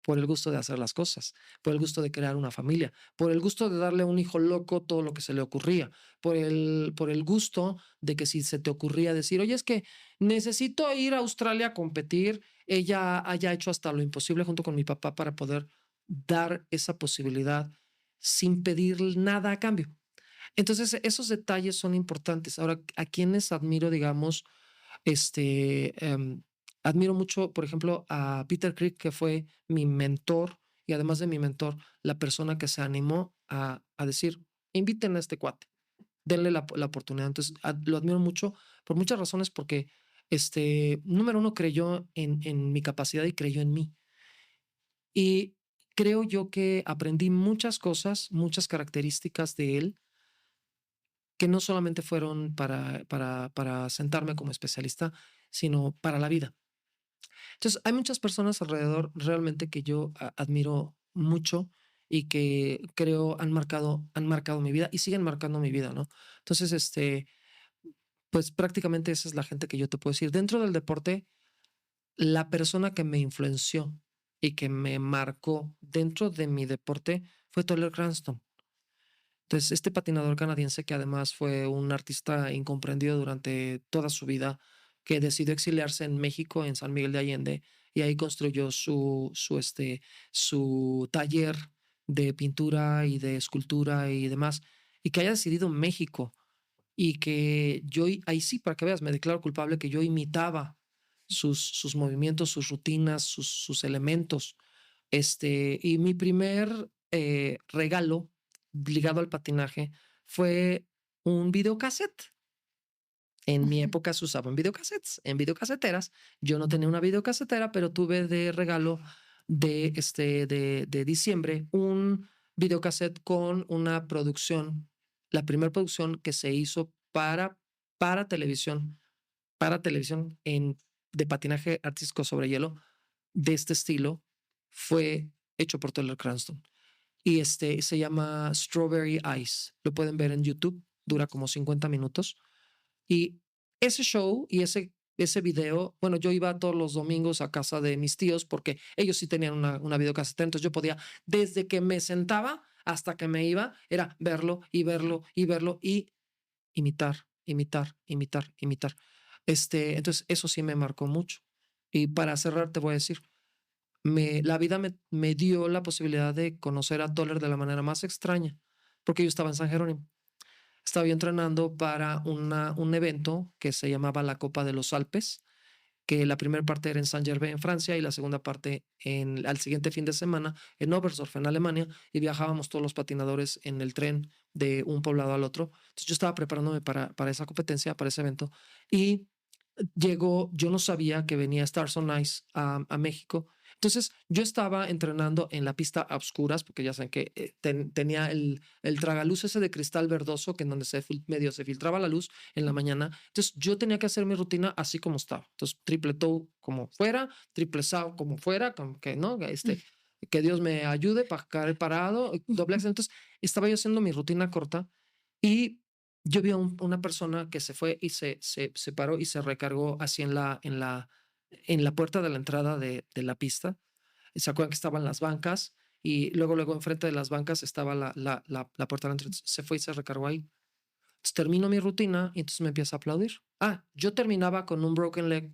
por el gusto de hacer las cosas, por el gusto de crear una familia, por el gusto de darle a un hijo loco todo lo que se le ocurría, por el gusto de que si se te ocurría decir, oye, es que necesito ir a Australia a competir, ella haya hecho hasta lo imposible junto con mi papá para poder dar esa posibilidad sin pedir nada a cambio. Entonces, esos detalles son importantes. Ahora, a quienes admiro, digamos, este, em, admiro mucho, por ejemplo, a Peter Crick, que fue mi mentor y además de mi mentor, la persona que se animó a decir, inviten a este cuate, denle la oportunidad. Entonces, lo admiro mucho por muchas razones, porque número uno, creyó en mi capacidad y creyó en mí. Y creo yo que aprendí muchas cosas, muchas características de él que no solamente fueron para sentarme como especialista, sino para la vida. Entonces, hay muchas personas alrededor realmente que yo admiro mucho y que creo han marcado mi vida y siguen marcando mi vida, ¿no? Entonces, pues prácticamente esa es la gente que yo te puedo decir. Dentro del deporte, la persona que me influenció y que me marcó dentro de mi deporte fue Toller Cranston. Entonces, este patinador canadiense, que además fue un artista incomprendido durante toda su vida, que decidió exiliarse en México, en San Miguel de Allende, y ahí construyó su taller de pintura y de escultura y demás, y que haya decidido México, y que yo, ahí sí, para que veas, me declaro culpable, que yo imitaba sus movimientos, sus rutinas, sus elementos. Y mi primer regalo ligado al patinaje fue un videocassette. En mi época se usaban videocassettes, en videocaseteras. Yo no tenía una videocasetera, pero tuve de regalo de diciembre un videocassette con una producción, la primera producción que se hizo para televisión, de patinaje artístico sobre hielo de este estilo, fue hecho por Taylor Cranston. Y se llama Strawberry Ice. Lo pueden ver en YouTube, dura como 50 minutos. Y ese show y ese video, bueno, yo iba todos los domingos a casa de mis tíos porque ellos sí tenían una videocasetera, entonces yo podía, desde que me sentaba hasta que me iba, era verlo y verlo y verlo y imitar, imitar, imitar, imitar. Entonces eso sí me marcó mucho. Y para cerrar te voy a decir, la vida me dio la posibilidad de conocer a Toller de la manera más extraña, porque yo estaba en San Jerónimo. Estaba yo entrenando para un evento que se llamaba la Copa de los Alpes, que la primera parte era en Saint-Gervais, en Francia, y la segunda parte al siguiente fin de semana en Oberstdorf, en Alemania, y viajábamos todos los patinadores en el tren de un poblado al otro. Entonces yo estaba preparándome para esa competencia, para ese evento, y yo no sabía que venía Stars on Ice a México. Entonces yo estaba entrenando en la pista a oscuras, porque ya saben que tenía el tragaluz ese de cristal verdoso, que en donde medio se filtraba la luz en la mañana. Entonces yo tenía que hacer mi rutina así como estaba. Entonces triple toe como fuera, triple saw como fuera, como que no, que Dios me ayude para caer parado, doble axel. Entonces estaba yo haciendo mi rutina corta y yo vi a una persona que se fue y se paró y se recargó así en la puerta de la entrada de la pista. Y se acuerdan que estaban las bancas y luego enfrente de las bancas estaba la puerta de la entrada. Se fue y se recargó ahí. Entonces termino mi rutina y entonces me empieza a aplaudir. Yo terminaba con un broken leg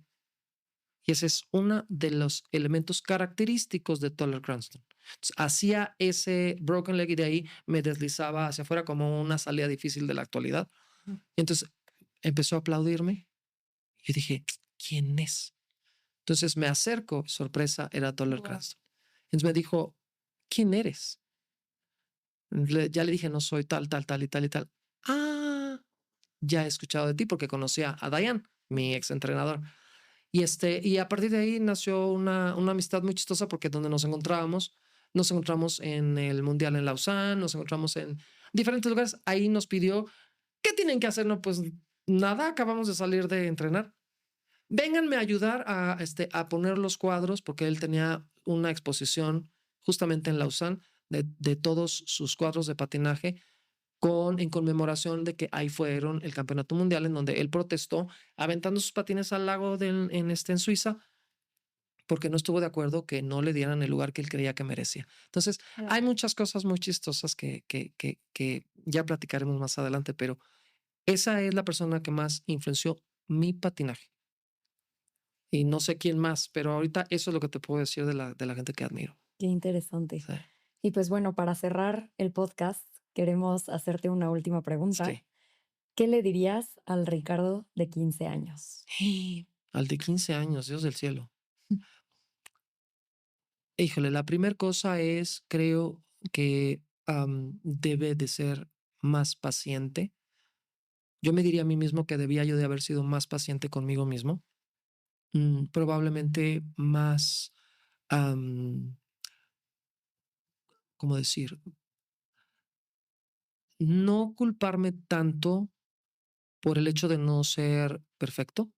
y ese es uno de los elementos característicos de Toller Cranston. Entonces, hacía ese broken leg y de ahí me deslizaba hacia afuera como una salida difícil de la actualidad. Y entonces empezó a aplaudirme. Y dije, ¿quién es? Entonces me acerco, sorpresa, era Toller Cranston. Entonces me dijo, ¿quién eres? Ya le dije, no soy tal, tal, tal y tal y tal. Ya he escuchado de ti porque conocía a Diane, mi ex entrenador. Y a partir de ahí nació una amistad muy chistosa porque donde nos encontramos en el Mundial en Lausanne, nos encontramos en diferentes lugares. Ahí nos pidió, ¿qué tienen que hacer? No, pues nada, acabamos de salir de entrenar. Vénganme a ayudar a poner los cuadros, porque él tenía una exposición justamente en Lausanne de todos sus cuadros de patinaje en conmemoración de que ahí fueron el campeonato mundial en donde él protestó aventando sus patines al lago en Suiza porque no estuvo de acuerdo que no le dieran el lugar que él creía que merecía. Entonces, hay muchas cosas muy chistosas que ya platicaremos más adelante, pero esa es la persona que más influenció mi patinaje. Y no sé quién más, pero ahorita eso es lo que te puedo decir de la gente que admiro. Qué interesante. Sí. Y pues bueno, para cerrar el podcast, queremos hacerte una última pregunta. Sí. ¿Qué le dirías al Ricardo de 15 años? Al de 15 años, Dios del cielo. Híjole, la primera cosa es, creo que debe de ser más paciente. Yo me diría a mí mismo que debía yo de haber sido más paciente conmigo mismo. Probablemente más, ¿cómo decir? No culparme tanto por el hecho de no ser perfecto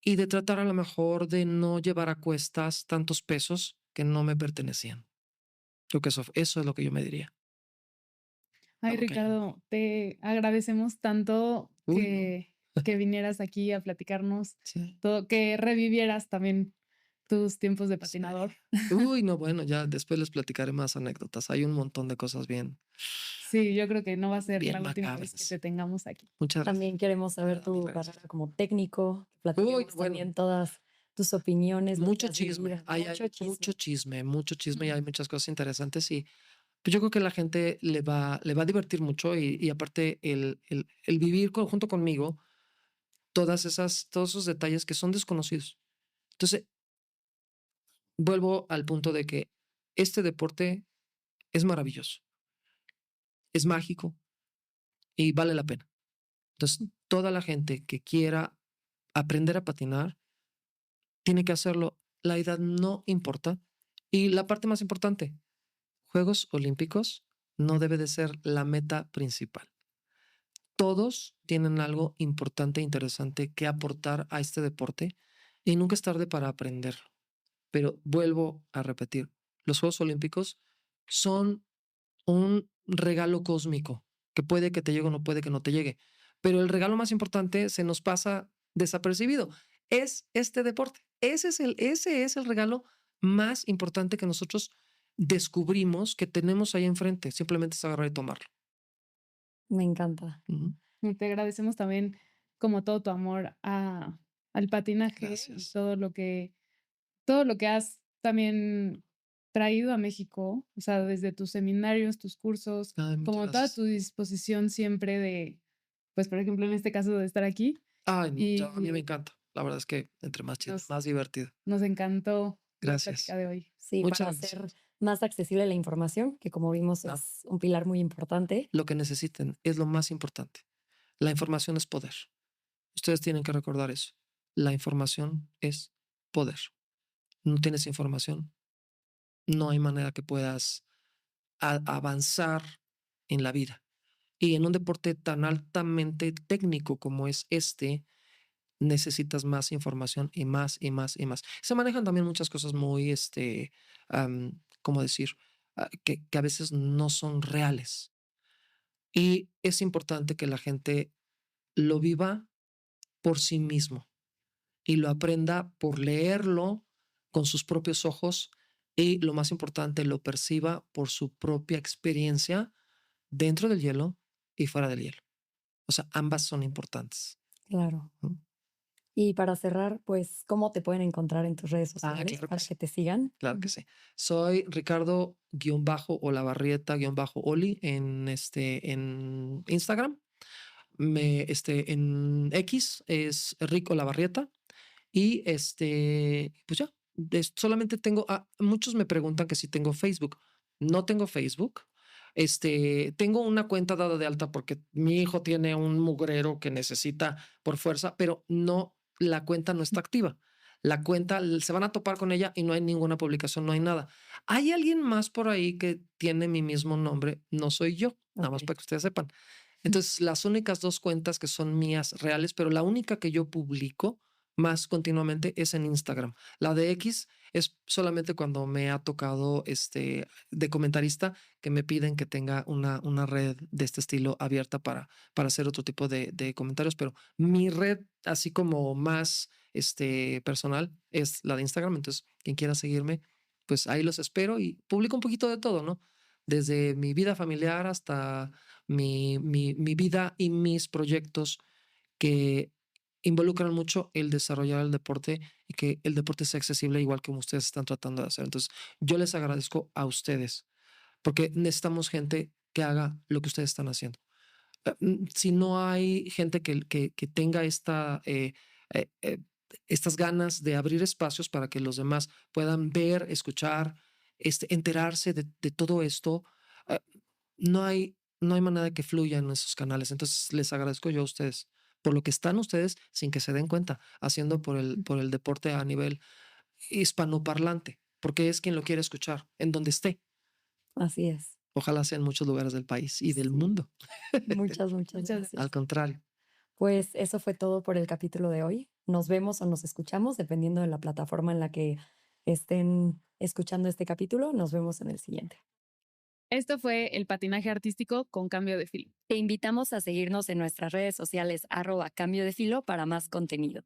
y de tratar a lo mejor de no llevar a cuestas tantos pesos que no me pertenecían. Creo que eso es lo que yo me diría. Ay, Algo que haya- Ricardo, te agradecemos tanto Uy, no. que vinieras aquí a platicarnos Sí, todo, que revivieras también tus tiempos de sí. patinador. Uy, no, bueno, ya después les platicaré más anécdotas. Hay un montón de cosas Sí, yo creo que no va a ser bien la última vez que macabras. te tengamos aquí. Muchas gracias. También queremos saber Nada, mil tu gracias. carrera como técnico, que Uy, platiquemos bueno, también todas tus opiniones, lo que mucho has chisme. vivido. Hay Mucho chisme. mucho chisme y Mm. hay muchas cosas interesantes y pues yo creo que la gente le va a divertir mucho y aparte el vivir junto conmigo todos esos detalles que son desconocidos. Entonces, vuelvo al punto de que este deporte es maravilloso, es mágico y vale la pena. Entonces, toda la gente que quiera aprender a patinar tiene que hacerlo. La edad no importa. Y la parte más importante, Juegos Olímpicos no debe de ser la meta principal. Todos tienen algo importante e interesante que aportar a este deporte y nunca es tarde para aprenderlo. Pero vuelvo a repetir, los Juegos Olímpicos son un regalo cósmico que puede que te llegue o no puede que no te llegue. Pero el regalo más importante se nos pasa desapercibido. Es este deporte. Ese es el regalo más importante que nosotros descubrimos que tenemos ahí enfrente. Simplemente es agarrar y tomarlo. Me encanta. Ujú. Y te agradecemos también como todo tu amor al patinaje y Gracias. todo lo que has también traído a México, o sea, desde tus seminarios, tus cursos, Ay, muchas como toda gracias. tu disposición siempre pues, por ejemplo, en este caso de estar aquí Ay, no, a mí me y encanta. La verdad es que entre más chisme, nos, más divertido. nos encantó la Gracias. plática de hoy. Sí, para Muchas hacer gracias. más accesible la información, que como vimos No, es un pilar muy importante. lo que necesiten es lo más importante. La información es poder. Ustedes tienen que recordar eso. La información es poder. No tienes información, no hay manera que puedas avanzar en la vida. Y en un deporte tan altamente técnico como es este, necesitas más información y más y más y más. Se manejan también muchas cosas muy, ¿cómo decir? Que a veces no son reales. Y es importante que la gente lo viva por sí mismo y lo aprenda por leerlo con sus propios ojos y lo más importante, lo perciba por su propia experiencia dentro del hielo y fuera del hielo. O sea, ambas son importantes. Claro. ¿No? Y para cerrar, pues, ¿cómo te pueden encontrar en tus redes Ah, sociales claro que para sí. que te sigan? Claro que sí. Soy Ricardo-Olavarrieta-Oli en Instagram. En X es Rick Olavarrieta. Y pues ya, solamente muchos me preguntan que si tengo Facebook. No tengo Facebook. Tengo una cuenta dada de alta porque mi hijo tiene un mugrero que necesita por fuerza, pero no la cuenta no está activa. La cuenta, se van a topar con ella y no hay ninguna publicación, no hay nada. Hay alguien más por ahí que tiene mi mismo nombre, no soy yo, nada más Ok. para que ustedes sepan. Entonces, las únicas 2 cuentas que son mías reales, pero la única que yo publico más continuamente es en Instagram. La de X es solamente cuando me ha tocado, de comentarista, que me piden que tenga una red de este estilo abierta para hacer otro tipo de comentarios, pero mi red, así como más, personal, es la de Instagram. Entonces, quien quiera seguirme, pues ahí los espero y publico un poquito de todo, ¿no? Desde mi vida familiar hasta mi vida y mis proyectos que involucran mucho el desarrollar el deporte y que el deporte sea accesible igual como ustedes están tratando de hacer. Entonces, yo les agradezco a ustedes porque necesitamos gente que haga lo que ustedes están haciendo. Si no hay gente que tenga eh, eh, estas ganas de abrir espacios para que los demás puedan ver, escuchar, enterarse de todo esto, eh, no hay manera de que fluya en esos canales. Entonces, les agradezco yo a ustedes por lo que están ustedes sin que se den cuenta, haciendo por el deporte a nivel hispanoparlante, porque es quien lo quiere escuchar, en donde esté. Así es. Ojalá sea en muchos lugares del país y del Sí. mundo. Muchas Muchas gracias. Al contrario. Pues eso fue todo por el capítulo de hoy. Nos vemos o nos escuchamos dependiendo de la plataforma en la que estén escuchando este capítulo. Nos vemos en el siguiente. Esto fue el patinaje artístico con cambio de filo. Te invitamos a seguirnos en nuestras redes sociales @cambio de filo para más contenido.